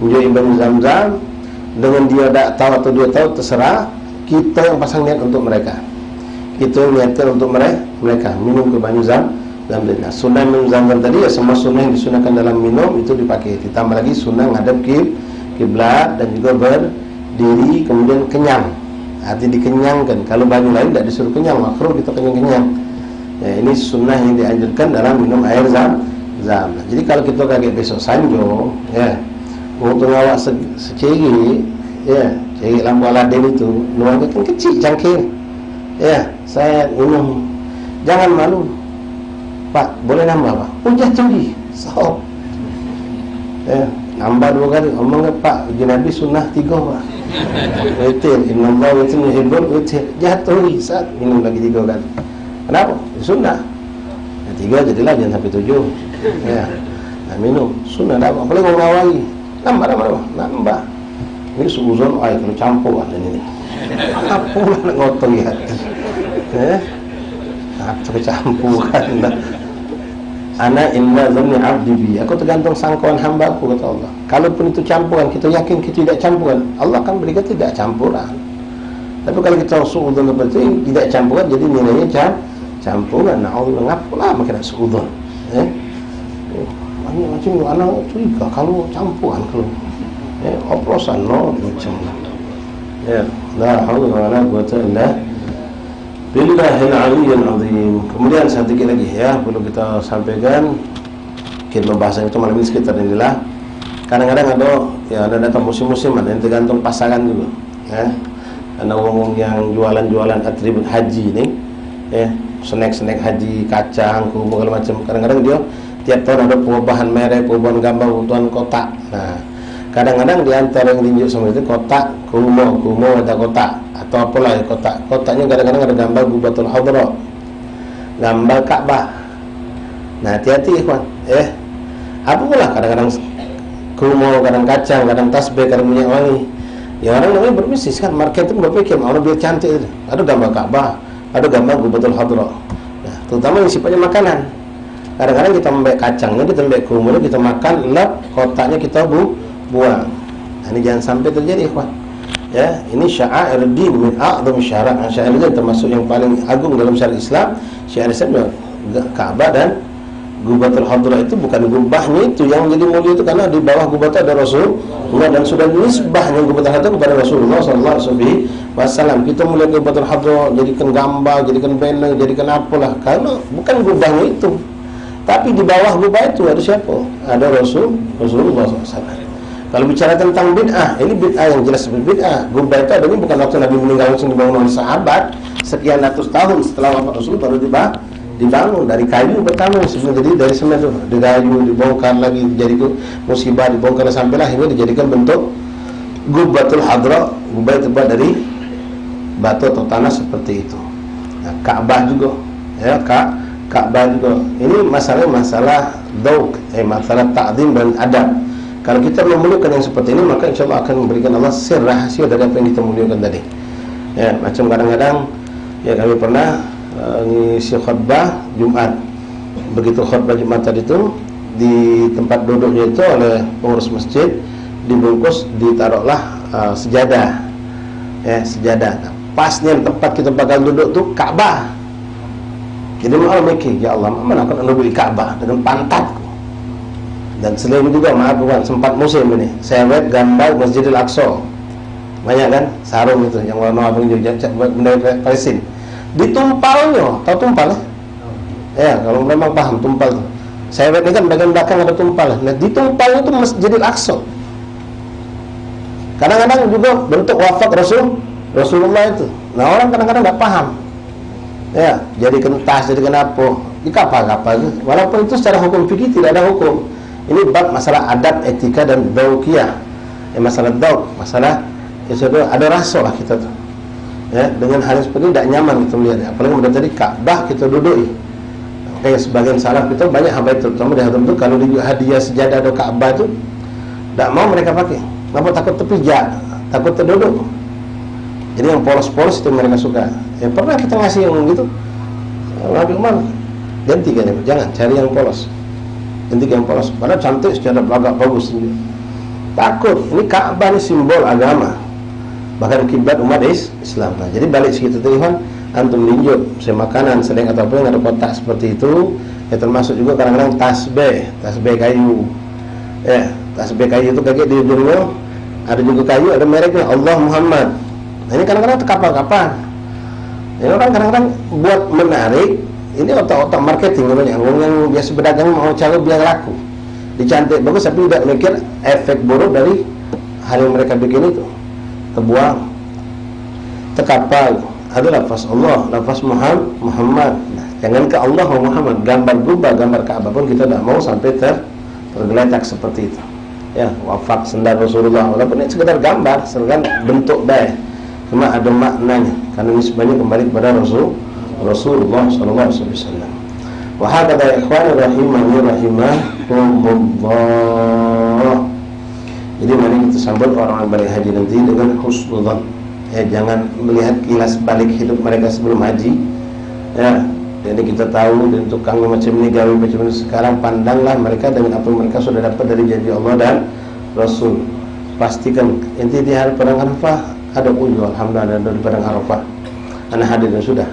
Menjadi banyu Zamzam dengan dia tidak tahu atau dia tahu, terserah. Kita yang pasang niat untuk mereka, kita niatkan untuk mereka minum ke banyu Zamzam. Nah, sunnah minum Zamzam tadi ya, semua sunnah yang disunahkan dalam minum itu dipakai. Ditambah lagi sunnah ngadap kiblat dan juga berdiri kemudian kenyang, arti dikenyangkan. Kalau banyu lain tidak disuruh kenyang, makruh kita kenyang-kenyang. Ya, ini sunnah yang dianjurkan dalam minum air Zamzam. Nah, jadi kalau kita kaget besok sanjo, ya, untuk ngawak seceri, ya, ceri lampu Aladin itu, luar kan kecil cangkir, ya, saya minum, jangan malu, Pak, boleh nambah Pak? Udah tinggi, so, ya, nambah 2 kali, omongnya Pak, uji Nabi sunnah 3 Pak. Witir, innallaha witir yuhibbul witir, jatuh saat minum lagi 3 kali. Kenapa? Sunnah. 3 jadilah, jangan sampai 7. Ya. Nah, minum sunnah dah. Apalagi mau ngawali. Nambah. Ini suzon air kalau campur ada ini. Apa nak ngotong ya? Apa campur kan? Ana inna dhanni abdi bi. Aku tergantung sangkaan hamba-Ku, kata Allah. Kalaupun itu campuran, kita yakin kita tidak campuran, Allah akan berikan tidak campuran. Tapi kalau kita suudzon seperti ini, tidak campuran, jadi nilainya campuran. Na'udzubillah, ngapalah makin suudzon. Macam anak curiga kalau campuran, kalau oplosan, macam ya, la haula wala quwwata illa billahil aliyyil azim. Kemudian satu lagi ya, perlu kita sampaikan, kita membahas itu malam ini sekitar inilah. Kadang-kadang ada datang musim-musim, ada yang tergantung pasangan juga ya. Ada orang yang jualan-jualan atribut haji nih snack haji, kacang, kurma, segala macam. Kadang-kadang dia tiap tahun ada perubahan merek, perubahan gambar, perubahan kotak. Nah, kadang-kadang di antara yang ditunjuk sama itu kotak, kurma ada kotak atau apalah kotak. Kotaknya kadang-kadang ada gambar Gubatul Hadra, gambar Ka'bah. Nah, hati-hati ikhwan. Apa pula kadang-kadang kurma, kadang kacang, kadang tasbih, kadang minyak wangi. Ya orang namanya berbisnis kan, marketing berpikir orang biar cantik itu. Ada gambar Ka'bah, ada gambar Gubatul Hadra. Nah, terutama yang sifatnya makanan. Kadang-kadang kita ambil kacangnya, kita ambil kurmanya, kita makan, lap, kotaknya kita buang. Nah, ini jangan sampai terjadi, ikhwan. Ya, ini sya'air din min a'zam syara'. Sya'air din termasuk yang paling agung dalam syariat Islam. Syariat Islam Ka'bah dan Gubatul Hadra itu bukan gubahnya itu yang jadi mulia itu, karena di bawah gubah ada Rasulullah dan sudah nisbahnya Gubatul Hadra kepada Rasulullah SAW. Kita melihat Gubatul Hadra jadikan gambar, jadikan banner, jadikan apalah, karena bukan gubahnya itu. Tapi di bawah gubah itu ada siapa? Ada Rasulullah SAW. Kalau bicara tentang bid'ah, ini bid'ah yang jelas seperti bid'ah. Gubah itu adanya bukan waktu Nabi meninggal langsung dibangun oleh sahabat. Sekian ratus tahun setelah wafat Rasul baru dibangun dari kayu pertama sebelum jadi dari semen itu, dari kayu dibongkar lagi jadi musibah, dibongkar sampailah akhirnya dijadikan bentuk Gubatul Hadra. Gubah itu terbuat dari batu atau tanah seperti itu. Nah, Ka'bah juga ya, Ka'bah juga. Ini masalah dauk, masalah ta'zim dan adab. Kalau kita memuliakan yang seperti ini, maka insya Allah akan memberikan Allah sir rahasia dari apa yang kita muliakan tadi. Ya, macam kadang-kadang ya kami pernah ngisi khutbah Jumat. Begitu khutbah Jumat tadi itu di tempat duduknya itu oleh pengurus masjid dibungkus, ditaruhlah sejadah. Ya, sejadah. Nah, pasnya tempat kita bakal duduk tuh Ka'bah. Jadi mau mikir, ya Allah, mana akan beli Ka'bah dengan pantatku. Dan selain juga, maaf bukan sempat musim ini, saya lihat gambar Masjidil Aqsa, banyak kan sarung itu yang warna abang juga benda Palestina. Ditumpalnya, tahu tumpal ya? Kalau memang paham tumpal tuh. Saya lihat ini kan bagian belakang ada tumpal. Nah, ditumpalnya itu Masjidil Aqsa. Kadang-kadang juga bentuk wafat Rasulullah itu. Nah, orang kadang-kadang nggak paham. Ya, jadikan tas, jadikan apa? Di kapal-kapal itu. Walaupun itu secara hukum fikih tidak ada hukum. Ini bab masalah adab, etika dan daukiyah. Masalah dauk, masalah ya sudah ada rasa lah kita tuh. Ya, dengan hal seperti ini tidak nyaman kita melihatnya. Apalagi kemudian tadi Ka'bah kita duduk. Kayak sebagian salaf kita banyak habaib terutama di Hadram itu kalau di hadiah sejadah atau Ka'bah itu tidak mau mereka pakai. Kenapa? Takut terpijak, takut terduduk. Jadi yang polos-polos itu mereka suka. Ya pernah kita ngasih yang gitu. Nabi Umar ganti kan, jangan cari yang polos. Ganti yang polos. Padahal cantik secara agak bagus sendiri. Takut. Ini Ka'bah ini simbol agama. Bahkan kiblat umat Islam. Nah, jadi balik segitu Tuhan, antum linjut makanan selain atau apa yang ada kotak seperti itu. Ya termasuk juga kadang-kadang tasbih kayu. Ya, tasbih kayu itu kayak di ujungnya ada juga kayu, ada mereknya Allah Muhammad. Nah, ini kadang-kadang kapal-kapal. Ini orang kadang-kadang buat menarik. Ini otak-otak marketing namanya. Orang yang biasa berdagang mau cara biar laku, dicantik bagus, tapi tidak mikir efek buruk dari hal yang mereka bikin itu. Terbuang, terkapal. Ada lafaz Allah, lafaz Muhammad. Nah, jangan ke Allah Muhammad. Gambar gubah, gambar Ka'bah pun kita tidak mau sampai tergeletak seperti itu. Ya, wafat sendal Rasulullah. Walaupun ini sekedar gambar, sekedar bentuk baik, cuma ada maknanya. Karena nisbahnya kembali kepada Rasulullah SAW. Wa hakadha ikhwan rahimani rahimahumullah. Jadi mari kita sambut orang-orang balik haji nanti dengan husnudzan. Ya, jangan melihat kilas balik hidup mereka sebelum haji. Ya, Jadi kita tahu dan tukang macam ini, gawe macam ini. Sekarang pandanglah mereka dengan apa mereka sudah dapat dari janji Allah dan Rasul. Pastikan inti di hari perang Arafah ada ujo, alhamdulillah ada di perang Arafah. Anak hadir dan sudah.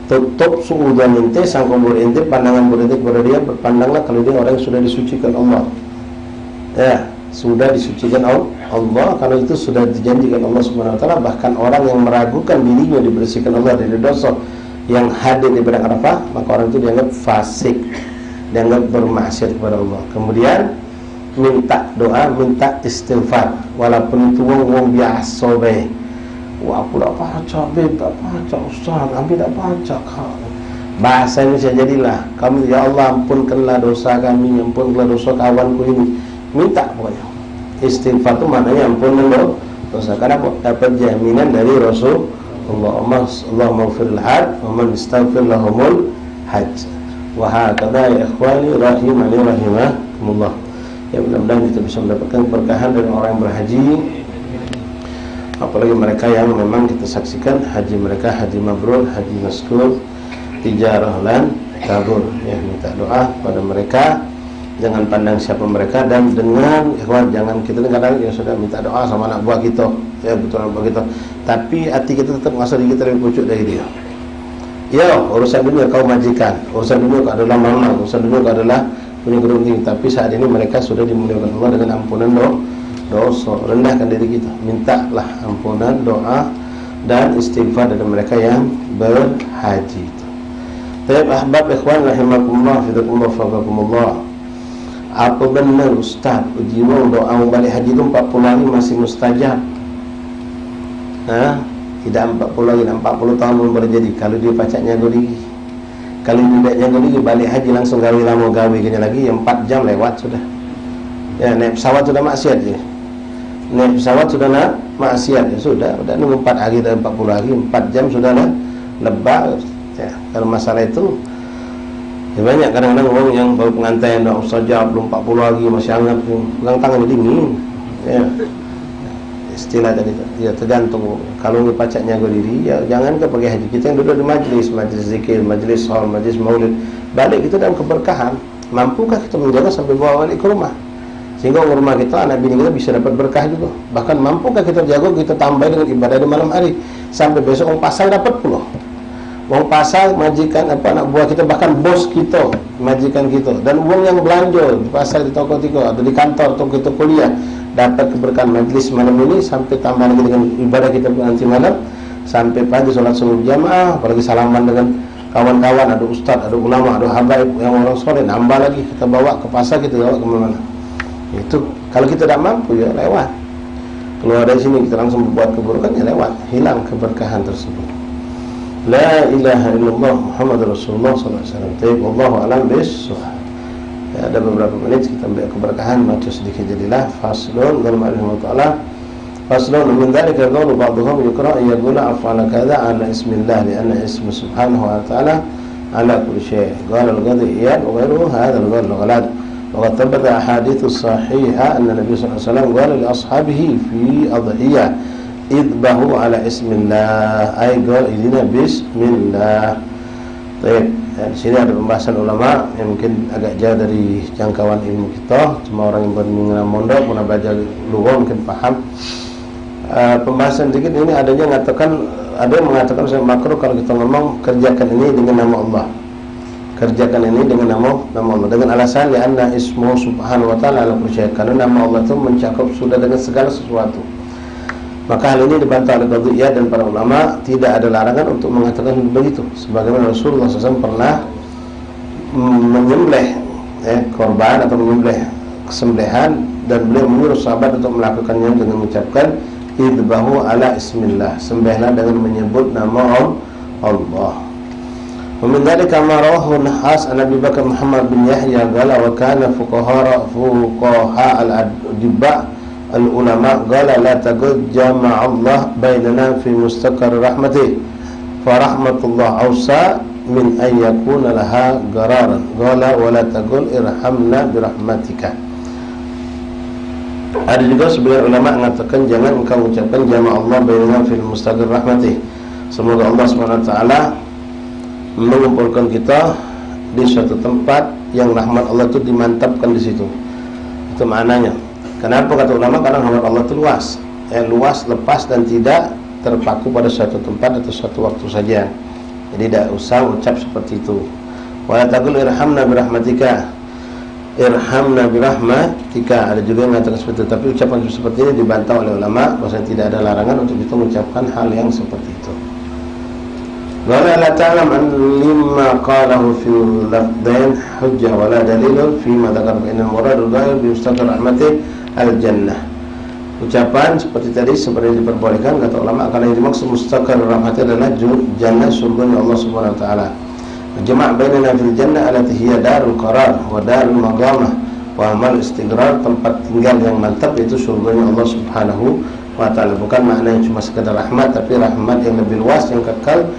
Tutup suudan inti sang kubur inti, pandangan politik kepada dia, berpandanglah kalau dia orang yang sudah disucikan Allah. Ya, sudah disucikan Allah, kalau itu sudah dijanjikan Allah Subhanahu wa taala. Bahkan orang yang meragukan dirinya dibersihkan Allah dari dosa yang hadir di padang Arafah, maka orang itu dianggap fasik, dianggap bermaksiat kepada Allah. Kemudian minta doa, minta istighfar, walaupun itu wong biasa be. Wah, aku tak baca, tak baca Ustaz, kami tak baca. Bahasa Indonesia jadilah, kami ya Allah ampunkanlah dosa kami, ampunkanlah dosa kawanku ini. Minta pokoknya. Istighfar itu maknanya ampunkan dosa. Karena dapat jaminan dari Rasul Allahumma ighfiril hajj wa man istaghfir lahumul hajj. Wa hakadha ya ikhwani rahimani rahimakumullah. Ya, mudah-mudahan kita bisa mendapatkan keberkahan dari orang yang berhaji, apalagi mereka yang memang kita saksikan haji mereka haji mabrur, haji maskur, tijarah lan kabur. Ya, minta doa pada mereka, jangan pandang siapa mereka, dan dengan ikhwan jangan kita kadang ya sudah minta doa sama anak buah kita, ya betul anak buah kita, tapi hati kita tetap merasa diri kita lebih pucuk dari dia. Ya, urusan dunia kau majikan, urusan dunia kau adalah mama, urusan dunia kau adalah punya gedung tinggi, tapi saat ini mereka sudah dimuliakan Allah dengan ampunan dosa. Rendahkan diri kita, mintalah ampunan, doa dan istighfar dari mereka yang berhaji. Tayyib ahbab ikhwan rahimakumullah, fidakumullah, faqakumullah. Apa benar Ustaz uji doa balik haji itu 40 hari masih mustajab? Tidak 40 lagi, 40 tahun belum berjadi. Kalau dia pacaknya gori, kalau tidak jago lagi balik haji langsung gawe lama gawe kena lagi, 4 jam lewat sudah. Ya, naik pesawat sudah maksiat ya. Naik pesawat sudah nak maksiat ya, sudah nunggu 4 hari dan 40 hari, 4 jam sudah lah lebah. Ya, kalau masalah itu ya banyak kadang-kadang orang yang baru pengantin dah saja belum 40 hari masih hangat, pegang tangan dingin. Ya. Istilah tadi ya tergantung. Kalau pacaknya go diri ya jangan ke pergi haji. Kita yang duduk di majlis zikir, majlis haul, majlis maulid, balik kita dalam keberkahan. Mampukah kita menjaga sampai bawa balik ke rumah, sehingga rumah kita, anak bini kita bisa dapat berkah juga. Bahkan mampukah kita jaga, kita tambah dengan ibadah di malam hari sampai besok orang pasar dapat pula. Orang pasar majikan anak buah kita, bahkan bos kita majikan kita, dan uang yang belanja di pasar, di toko kita, atau di kantor, atau kita kuliah, dapat keberkahan majlis malam ini sampai tambah lagi dengan ibadah kita nanti malam sampai pagi sholat subuh jamaah, apalagi salaman dengan kawan-kawan, ada ustaz, ada ulama, ada habaib yang orang soleh, nambah lagi kita bawa ke pasar, kita bawa kemana-mana. Itu kalau kita tidak mampu ya lewat, keluar dari sini kita langsung membuat keburukan ya lewat, hilang keberkahan tersebut. La ilaha illallah Muhammad Rasulullah sallallahu alaihi wasallam. Tayyib wallahu alam bis-shawab. Ya, ada beberapa menit kita ambil keberkahan, maka sedikit jadilah faslun dalam ilmu ta'ala. Faslun min dzalika qawlu ba'dhum yaqra yaqula af'ala kadza ala ismillah li'anna ismu subhanahu wa ta'ala ala kulli syai'. Qala al-ghadiyyan wa ghayruhu hadha al-qawl ghalad. Wa qad thabata ahaditsu sahihah anna Nabi sallallahu alaihi wasallam qala li ashabihi fi adhiyah idbahu ala ismillah, ay qala idina bismillah. Baik, di sini ada pembahasan ulama yang mungkin agak jauh dari jangkauan ilmu kita. Cuma orang yang berminat mondok, pernah belajar lughah mungkin paham. Pembahasan sedikit ini adanya mengatakan, ada yang mengatakan saya makruh kalau kita ngomong kerjakan ini dengan nama Allah. Kerjakan ini dengan nama Allah dengan alasan ya anna ismu subhanahu wa ta'ala ala kulli syai', karena nama Allah itu mencakup sudah dengan segala sesuatu. Maka hal ini dibantah oleh qadhiyah dan para ulama, tidak ada larangan untuk mengatakan begitu. Sebagaimana Rasulullah SAW pernah menyembelih korban atau menyembelih kesembelihan, dan beliau menyuruh sahabat untuk melakukannya dengan mengucapkan idbahu ala ismillah, sembelihlah dengan menyebut nama Allah. Wa min dzalika ma rawahu Nahas an Abi Bakar Muhammad bin Yahya qala wa kana fuqaha al-adibba al-ulama qala la taqul jama'a Allah bainana fi mustaqar rahmatih fa rahmatullah awsa min an yakuna laha qararan qala wa la taqul irhamna bi rahmatika. Ada juga sebagian ulama mengatakan jangan engkau ucapkan jama'a Allah bainana fi mustaqar rahmatih, semoga Allah Subhanahu wa taala mengumpulkan kita di suatu tempat yang rahmat Allah itu dimantapkan di situ. Itu maknanya. Kenapa kata ulama? Karena rahmat Allah itu luas, luas, lepas dan tidak terpaku pada suatu tempat atau suatu waktu saja. Jadi tidak usah ucap seperti itu. Wa taqul irhamna birahmatika. Irhamna birahmatika. Ada juga yang mengatakan seperti itu. Tapi ucapan seperti ini dibantah oleh ulama bahwa tidak ada larangan untuk kita mengucapkan hal yang seperti itu. Wala la ta'lam an limma qalahu fil lafdain hujjah wala dalilun fi ma dzakara fa innal muradu ghayr bi mustaqar rahmatin al-jannah. Ucapan seperti tadi seperti diperbolehkan kata ulama, karena yang dimaksud mustaqar rahmatin adalah jannah, surga Allah Subhanahu wa taala. Jama' bainana fil jannah allati hiya darul qarar wa darul maqamah wa amal istigrar, tempat tinggal yang mantap, itu surga Allah Subhanahu wa taala. Bukan maknanya cuma sekedar rahmat, tapi rahmat yang lebih luas yang kekal,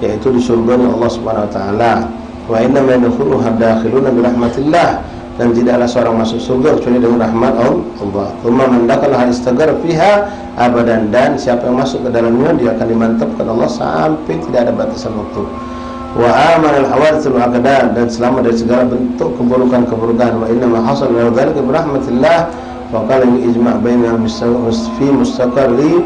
yaitu di surga Allah Subhanahu wa taala. Wa inna ma yadkhuluha dakhiluna bi rahmatillah, dan tidaklah seorang masuk surga kecuali dengan rahmat Allah. Tsumma man dakhala istaghfar fiha abadan, dan siapa yang masuk ke dalamnya dia akan dimantapkan Allah sampai tidak ada batasan waktu. Wa aman al-hawadits wal aqdar, dan selamat dari segala bentuk keburukan-keburukan. Wa inna ma hasala lahu dzalika bi rahmatillah, wa qala ijma' bainahum fi mustaqarri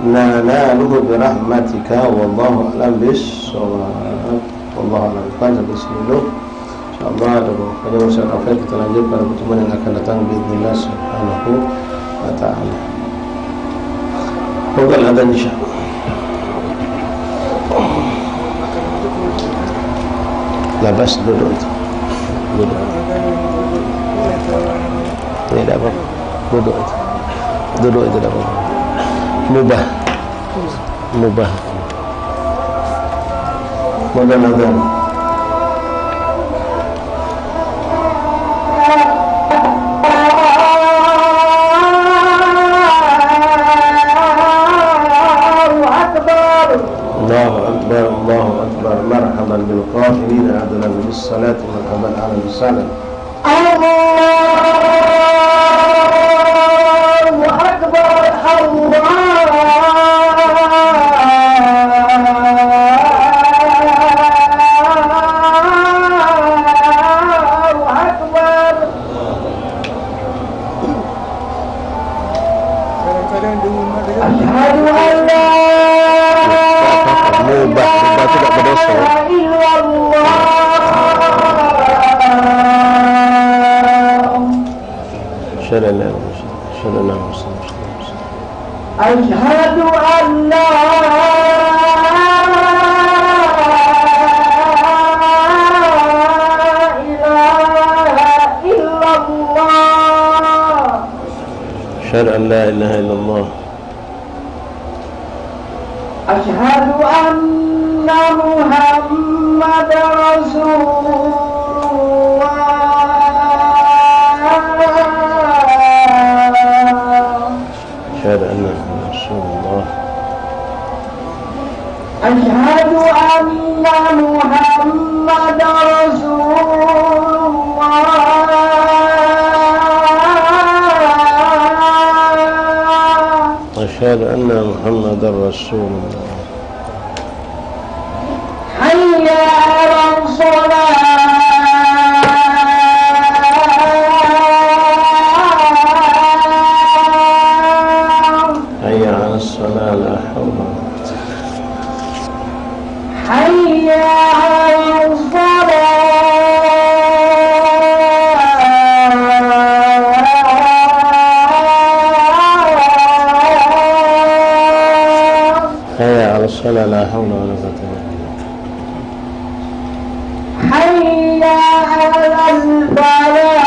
nanaluhu bi rahmatika wallahu a'lam bis-shawab. Wallahu a'lam. Kan sampai sini dulu. Insyaallah ada pada masa akhir kita lanjut pada pertemuan yang akan datang bismillah subhanahu wa ta'ala. Pukul adzan insyaallah. Labas duduk itu. Duduk. Tidak apa. Duduk itu. Duduk itu tidak apa. Mubah. Mubah. Mudah-mudahan. Allahu Akbar, marhaban bil qa'ilin, adana bis salati marhaban ala bisalam. Allahu Akbar, Allahu Akbar. Kadang-kadang dengar asyhadu an la mubah tidak berdosa. Asyhadu an la ilaha illallah. Asyhadu an la ilaha illallah. Asyhadu anna Muhammadar Rasulullah. Asyhadu anna Rasulullah. Asyhadu anna Muhammadar Rasulullah. Asyhadu anna Muhammadar Rasulullah. Hayya 'alas shalah. Hayya 'alas shalah, la haula. Hayya 'alas shalah. الصلاة لا حول ولا قوة إلا بالله. حي على الفلاح.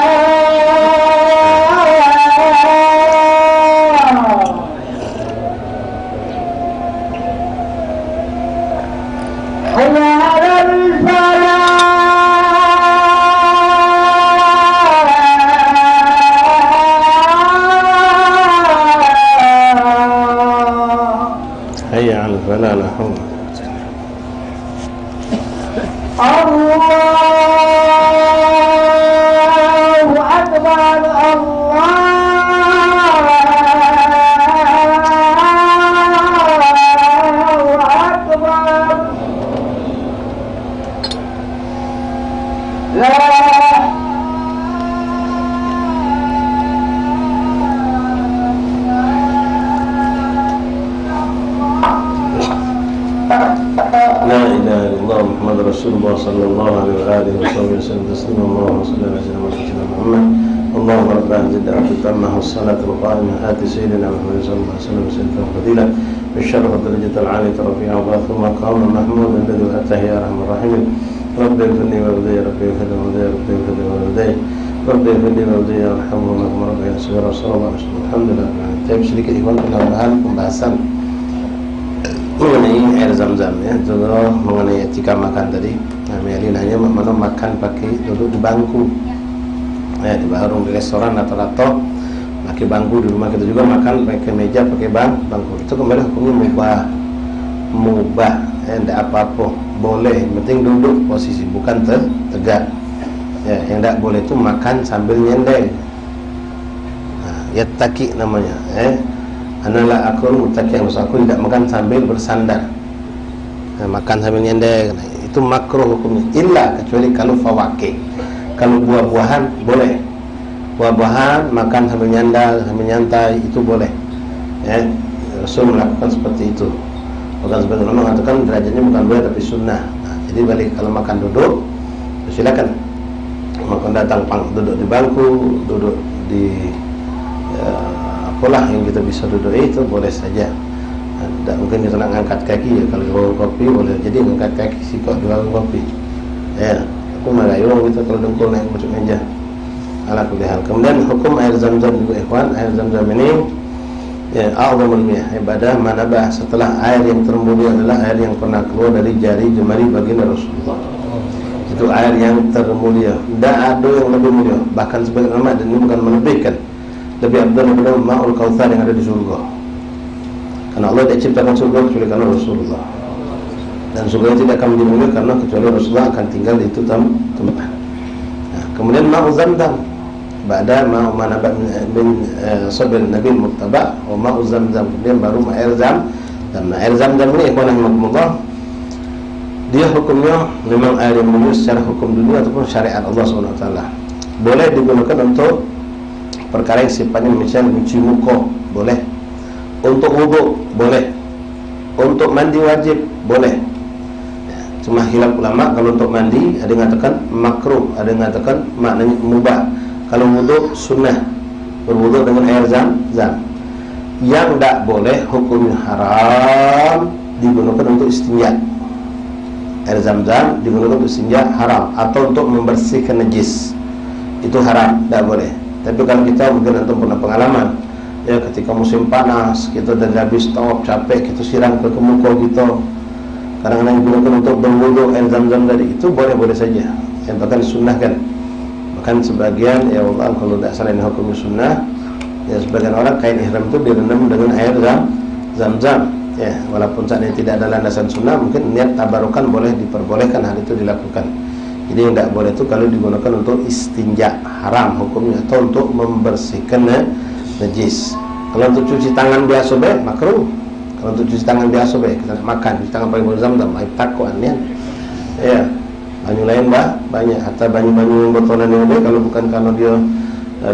حي على الفلاح. حي على الفلاح لا حول. الله أكبر. الله أكبر. La ilaha illallah Muhammad Rasulullah sallallahu alaihi wa sallam taslima Allahumma salli ala sayyidina Muhammad Allahumma rabbana zid aqtamah as-salatu al-qa'imah ati sayyidina Muhammad sallallahu alaihi wa sallam sayyidina fadila بالشرف والدرجة العالية رفيع وباث مقام محمود الذي أتاه يا أرحم الراحمين رب اغفر لي ووالدي ربي اغفر لي ووالدي ربي اغفر لي ووالدي ربي اغفر لي ووالدي ارحمهم اللهم رب يا صغير صلى الله عليه وسلم الحمد لله. Tapi sedikit ikhwan penambahan pembahasan mengenai air zam-zam ya, juga mengenai etika makan tadi. Nah, Melin hanya mana makan pakai duduk di bangku ya, di warung, di restoran atau pakai bangku. Di rumah kita juga makan pakai meja, pakai bangku. Itu kembali hukumnya mubah ya, tidak apa-apa, boleh, penting duduk posisi, bukan tegak ya. Yang tidak boleh itu makan sambil nyendeng. Nah, yattaki namanya Analah aku mutaki, maksud aku tidak makan sambil bersandar. Nah, makan sambil nyendeng, nah, itu makruh hukumnya. Illa kecuali kalau fawakih, kalau buah-buahan boleh. Buah-buahan makan sambil nyandar, sambil nyantai itu boleh. Ya, Rasul melakukan seperti itu. Bukan sebagian ulama mengatakan derajatnya bukan boleh tapi sunnah. Nah, jadi balik kalau makan duduk, silakan. Makan datang duduk di bangku, duduk di apalah yang kita bisa duduk itu boleh saja. Tidak mungkin kita nak angkat kaki ya, kalau bawa kopi boleh jadi angkat kaki sikok di warung kopi. Ya, aku merayung gitu kalau dengkul naik masuk meja. Ala kulli hal. Kemudian hukum air zam-zam juga ikhwan, air zam-zam ini ya a'zamul miyah, ibadah manabah, setelah air yang termulia adalah air yang pernah keluar dari jari jemari baginda Rasulullah. Itu air yang termulia. Tidak ada yang lebih mulia. Bahkan sebagian ulama, dan ini bukan menebihkan, lebih abdul daripada ma'ul kautsar yang ada di surga. Karena Allah tidak ciptakan surga kecuali karena Rasulullah. Dan surga tidak akan menjadi mulia karena kecuali Rasulullah akan tinggal di itu tempat. Nah, kemudian ma'u zamzam, ba'da ma'u manabah bin sabil nabi muttaba wa ma'u zamzam, kemudian baru air zam. Dan air zam-zam ini ikhwan rahimakumullah, dia hukumnya memang air yang mulia secara hukum dunia ataupun syariat Allah SWT. Boleh digunakan untuk perkara yang sifatnya misalnya mencuci muka, boleh. Untuk wudhu, boleh. Untuk mandi wajib, boleh. Cuma khilaf ulama, kalau untuk mandi ada yang mengatakan makruh, ada yang mengatakan maknanya mubah. Kalau wudhu sunnah, berwudhu dengan air zam-zam. Yang tidak boleh hukumnya haram digunakan untuk istinja. Air zam-zam digunakan untuk istinja haram, atau untuk membersihkan najis itu haram, tidak boleh. Tapi kalau kita mungkin antum pernah pengalaman ya, ketika musim panas kita dah habis tawaf capek, kita siram ke muka kita, kadang-kadang digunakan untuk berwudu air zam-zam tadi, itu boleh-boleh saja. Yang bahkan disunnahkan. Bahkan sebagian ya Allah, kalau tidak salah ini hukumnya sunnah ya, sebagian orang kain ihram itu direndam dengan air zam-zam ya, walaupun saat ini tidak ada landasan sunnah, mungkin niat tabarukan boleh diperbolehkan hal itu dilakukan. Jadi yang tidak boleh itu kalau digunakan untuk istinja, haram hukumnya, atau untuk membersihkan najis. Kalau untuk cuci tangan biasa be makruh. Kalau untuk cuci tangan biasa be, kita nak makan cuci tangan pakai air zam-zam, air takuan ya. Ya, banyu lain banyak, atau banyu-banyu botolan yang ada, kalau bukan karena dia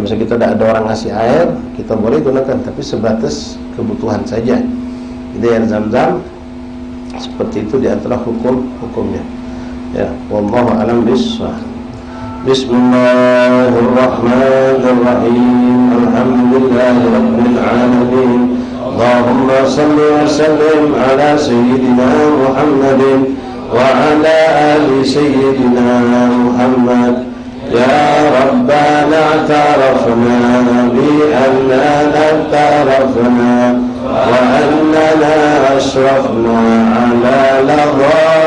bisa kita tidak ada orang ngasih air, kita boleh gunakan, tapi sebatas kebutuhan saja. Jadi air zam-zam seperti itu di antara hukumnya. Ya, wallahu a'lam bissawab. Bismillahirrahmanirrahim. Alhamdulillahirabbil alamin. Allahumma shalli wa sallim ala sayyidina Muhammadin wa ala ali sayyidina Muhammad. Ya Rabbana ta'arafna bi annana ta'arafna wa annana ashrafna ala ladha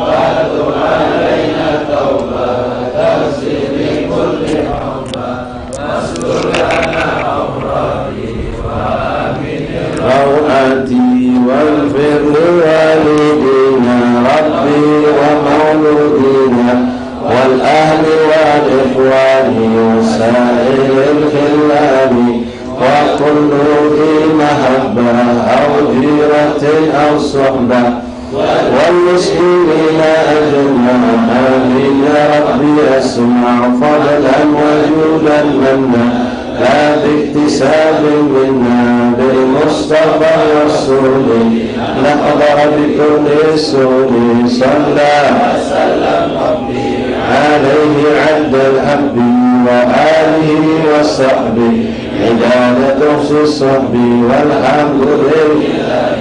وَأَتُبْ عَلَيْنَا التَّوْبَةَ تَغْسِلْ لِكُلِّ حُبَّةٍ وَاسْلُلْ لَنَا أَوْرَادِي وَآمِنِ روعتي واغفر لوالدينا ربي ومولودينا والأهل والإخوان وسائر الخلان وكل ذي محبة أو جيرة أو صحبة المسلمين أجمعين يا ربي اسمع فضلا وجودا منا لا باكتساب منا بالمصطفى الرسول نحضر بكل السول صلى وسلم ربي عليه عد الحب وآله وصحبه عدالة في الصحب والحمد لله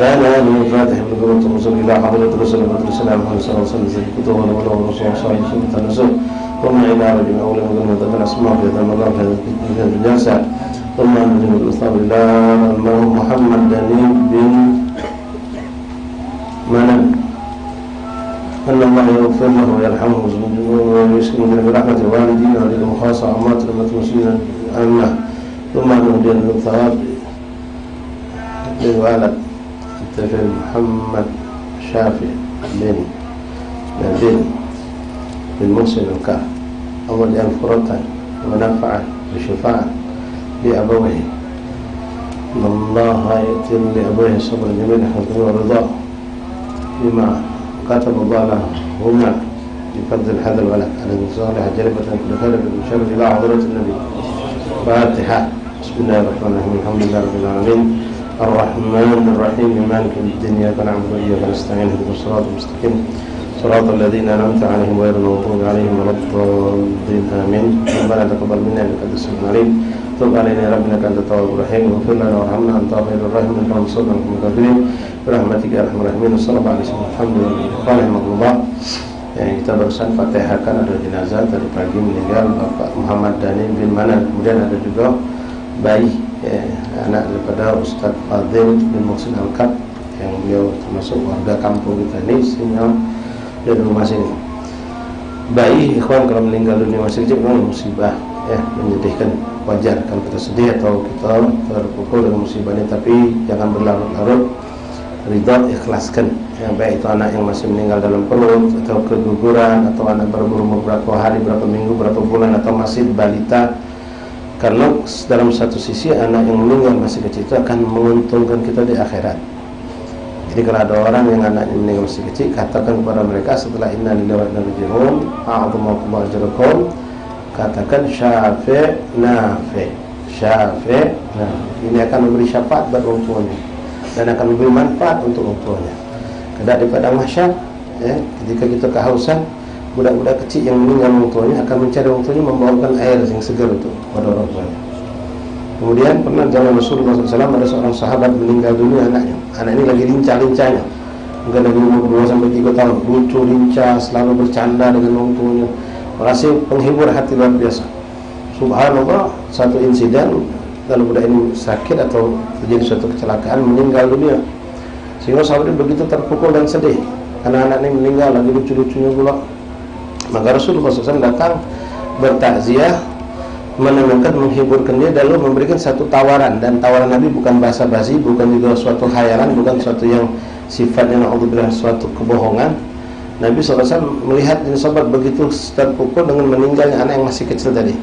تنال الفاتح بقوة الرسول إلى حضرة رسول الله صلى الله عليه وسلم كتب ولو رسول صحيح تنزل ثم إلى رجل أولى مدن وتبنى أسماء في هذا المقام في هذا الجلسة ثم نجم الإسلام إلى المرحوم محمد دنيب بن منن أن الله يغفر له ويرحمه ويسكنه برحمة الوالدين ولكم خاصة عمات المسلمين أمنا ثم نهدي الثواب للوالد الطفل محمد شافي بن محسن الكاف أول أن فرطا ونفعا وشفاعا لأبويه إن الله يأتي لأبويه الصبر الجميل حفظه ورضاه بما كتب الله لهما بفضل هذا الولد على صالح جلبة كل خير من شر إلى حضرة النبي. فاتحة. بسم الله الرحمن الرحيم الحمد لله رب العالمين الرحمن الرحيم مالك الدين إياك نعبد وإياك نستعين اهدنا الصراط المستقيم صراط الذين أنعمت عليهم غير المغضوب عليهم ولا الضالين آمين. ربنا تقبل منا إنك أنت السميع العليم تب علينا يا رب إنك أنت التواب الرحيم واغفر لنا وارحمنا أنت خير الراحمين اللهم انصرنا على الكافرين برحمتك يا أرحم الراحمين. Assalamualaikum warahmatullahi wabarakatuh. Yang kita barusan fatihahkan ada jenazah tadi pagi meninggal Bapak Muhammad Dani bin Manan. Kemudian ada juga bayi anak daripada Ustaz Fadil bin Muhsin Al-Kab yang beliau termasuk warga kampung kita ini istrinya dari rumah sini. Bayi ikhwan kalau meninggal dunia masih kecil memang musibah menyedihkan, wajar kalau kita sedih atau kita terpukul dengan musibah ini, tapi jangan berlarut-larut, ridha, ikhlaskan. Yang baik itu anak yang masih meninggal dalam perut atau keguguran atau anak baru berumur berapa hari, berapa minggu, berapa bulan atau masih balita. Karena dalam satu sisi anak yang meninggal masih kecil itu akan menguntungkan kita di akhirat. Jadi kalau ada orang yang anaknya meninggal masih kecil, katakan kepada mereka setelah inna lillahi wa inna ilaihi raji'un a'adhamu ajrakum, katakan syafi' nafi'. Syafi' nafi'. Ini akan memberi syafaat buat orang tuanya dan akan memberi manfaat untuk orang tuanya. Kedua di padang mahsyar, ketika kita kehausan, budak-budak kecil yang meninggal orang tuanya akan mencari orang tuanya membawakan air yang segar itu pada orang tuanya. Kemudian pernah zaman Rasulullah SAW ada seorang sahabat meninggal dunia anaknya. Anak ini lagi lincah-lincahnya, mungkin lagi umur 2-3 tahun, lucu, lincah, selalu bercanda dengan orang tuanya, merasa penghibur hati luar biasa. Subhanallah, satu insiden lalu budak ini sakit atau terjadi suatu kecelakaan, meninggal dunia. Sehingga sahabat ini begitu terpukul dan sedih karena anak ini meninggal lagi lucu-lucunya pula. Maka Rasulullah SAW datang bertakziah, menenangkan, menghiburkan dia, lalu memberikan satu tawaran. Dan tawaran Nabi bukan basa-basi, bukan juga suatu khayalan, bukan suatu yang sifatnya na'udzubillah suatu kebohongan. Nabi SAW melihat ini sahabat begitu terpukul dengan meninggalnya anak yang masih kecil tadi.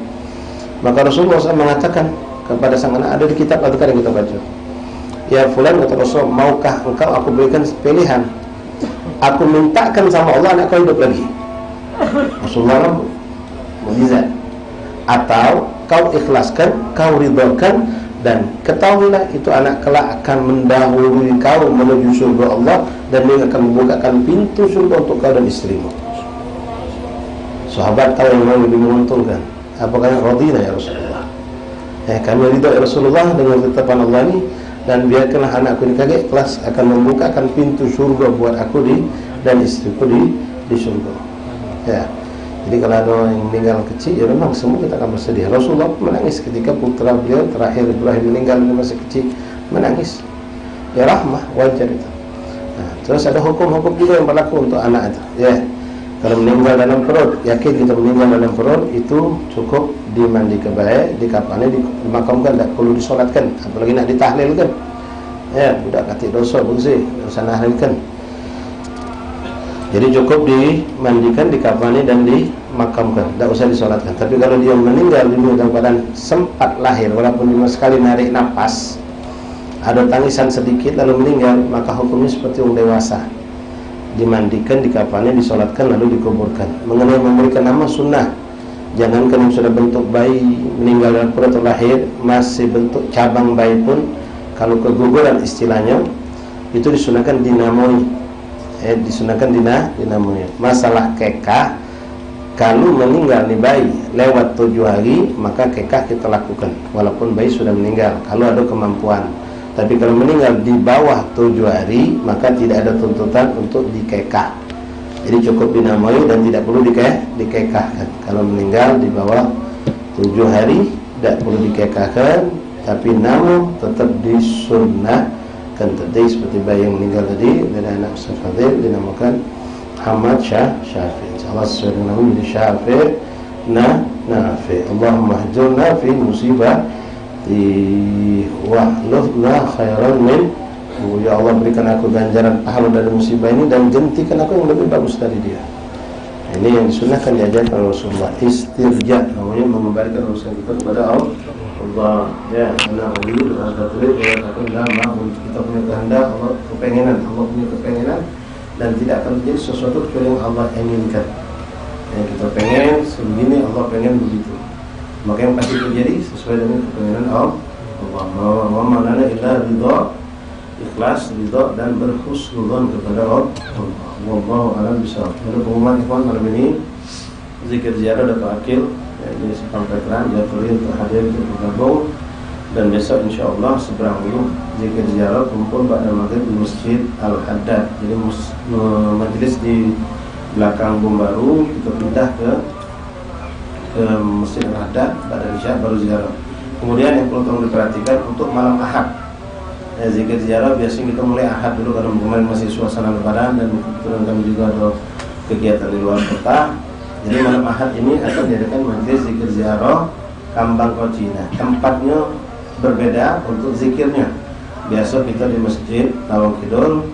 Maka Rasulullah SAW mengatakan kepada sang anak, ada di kitab atau yang kita baca, ya fulan, kata Rasul, maukah engkau aku berikan pilihan, aku mintakan sama Allah anak kau hidup lagi. Rasulullah mukjizat, atau kau ikhlaskan, kau ridhakan, dan ketahuilah itu anak kelak akan mendahului kau menuju surga Allah, dan dia akan membukakan pintu surga untuk kau dan istrimu. Sahabat tahu yang mana lebih menguntungkan. Apakah radina ya Rasulullah? Kami ridha ya Rasulullah dengan ketetapan Allah ini, dan biarkanlah anakku ini kaget ikhlas akan membukakan pintu surga buat aku dan istriku di surga. Ya. Jadi kalau ada orang yang meninggal kecil, ya memang semua kita akan bersedih. Rasulullah menangis ketika putra beliau terakhir Ibrahim meninggal masih kecil, menangis. Ya rahmah, wajar itu. Nah, terus ada hukum-hukum juga yang berlaku untuk anak itu. Ya, kalau meninggal dalam perut, yakin kita meninggal dalam perut itu cukup dimandi kebaik, dikafani, dimakamkan, tidak perlu disolatkan, apalagi nak ditahlilkan. Ya, budak katik dosa bersih, dosa nahlilkan. Jadi cukup dimandikan, dikafani dan dimakamkan, tidak usah disolatkan. Tapi kalau dia meninggal dunia dalam keadaan sempat lahir, walaupun cuma sekali narik nafas, ada tangisan sedikit lalu meninggal, maka hukumnya seperti orang dewasa. dimandikan, dikafani, disolatkan, lalu dikuburkan. Mengenai memberikan nama sunnah, jangankan yang sudah bentuk bayi meninggal dalam perut atau lahir, masih bentuk cabang bayi pun kalau keguguran istilahnya itu disunahkan dinamoi, disunahkan dinamoi. Masalah kekah, kalau meninggal nih bayi lewat 7 hari maka kekah kita lakukan walaupun bayi sudah meninggal kalau ada kemampuan. Tapi kalau meninggal di bawah 7 hari maka tidak ada tuntutan untuk dikekah. Jadi cukup dinamai dan tidak perlu dikekahkan. Kalau meninggal di bawah 7 hari tidak perlu dikekahkan, tapi namun tetap disunnahkan tadi seperti bayi yang meninggal tadi dari anak Ustaz Fadil dinamakan Muhammad Syafi. Allah sesuai dengan nama menjadi Syafi Nafi. Allahumma hajurna fi musibah wahlufna khairan min. Ya Allah, berikan aku ganjaran pahala dari musibah ini dan gantikan aku yang lebih bagus dari dia. Ini yang disunahkan diajarkan Rasulullah. Istirja, namanya mengembalikan urusan kita kepada Allah. Ya, karena Allah ada tulis mengatakan lama kita punya kehendak, Allah kepengenan, Allah punya kepengenan dan tidak akan terjadi sesuatu kecuali yang Allah inginkan. Yang kita pengen sebegini, Allah pengen begitu. Maka yang pasti terjadi sesuai dengan kepengenan Allah. Wa ma lana illa ridha, ikhlas, ridha dan berhusnudzon kepada Allah. Wallahu a'lam bishawab. Untuk pengumuman ikhwan malam ini zikir ziarah atau akil jadi sampaikan jadwalnya untuk hadir untuk bergabung, dan besok insyaallah seberang dulu zikir ziarah kumpul pada maghrib di Masjid Al-Haddad. Jadi majelis di belakang Bom Baru kita pindah ke Masjid Al-Haddad pada isya baru ziarah. Kemudian yang perlu tolong diperhatikan untuk malam Ahad, zikir ziarah biasanya kita mulai Ahad dulu karena kemarin masih suasana Lebaran dan kebetulan kami juga ada kegiatan di luar kota. Jadi malam Ahad ini akan diadakan majelis zikir ziarah Kambang Kocina. Tempatnya berbeda untuk zikirnya. Biasa kita di Masjid Lawang Kidul.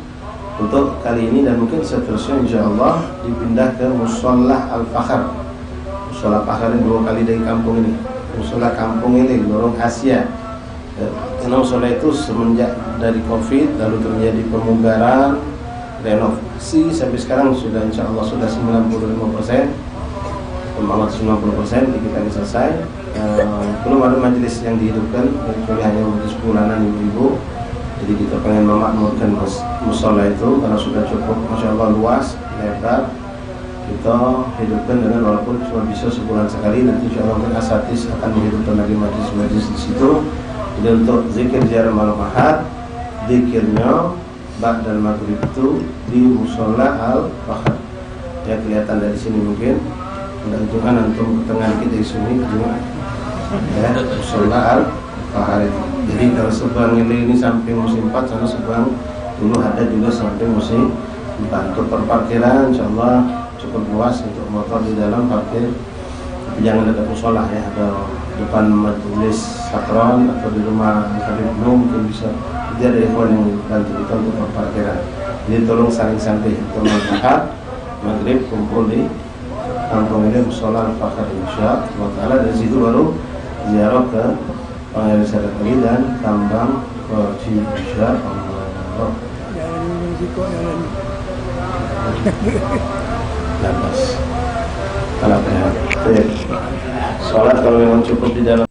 Untuk kali ini dan mungkin seterusnya insyaallah dipindah ke Musholah Al-Fakhr. Musholah Fakhr ini 2 kali dari kampung ini. Musholah kampung ini Lorong Asia. Karena musholah itu semenjak dari Covid lalu terjadi pemugaran, renovasi sampai sekarang sudah insyaallah sudah 95%. 90% kita selesai. Belum ada majelis yang dihidupkan kecuali hanya majelis bulanan ibu-ibu. Jadi kita pengen memakmurkan mushola itu karena sudah cukup masya Allah luas, lebar. Kita hidupkan dengan walaupun cuma bisa sebulan sekali. Nanti insya Allah mungkin asatis akan menghidupkan lagi majelis-majelis di situ. Jadi untuk zikir ziarah malam Ahad, zikirnya ba'dal maghrib itu di Mushola Al-Fakhr. Ya kelihatan dari sini mungkin. Udah hitungan antum ke tengah kita di sini juga. Ya, Mushola Al-Fakhr itu. Jadi kalau seberang ini samping musim 4, sana seberang dulu ada juga samping musim 4. Untuk perparkiran insyaallah cukup luas untuk motor di dalam parkir. Tapi jangan dekat mushola ya, ada depan majelis sakron atau di rumah Habib Num mungkin bisa. Jadi ada ikhwan yang bantu kita untuk perparkiran. Jadi tolong saling sampai untuk malam maghrib kumpul di kampung ini Mushola Al-Fakhr insyaallah taala. Dari situ baru ziarah ke Pangeran Sadat Ali dan Kambang Kocina insyaallah. Lepas. Kalau sholat kalau memang cukup di dalam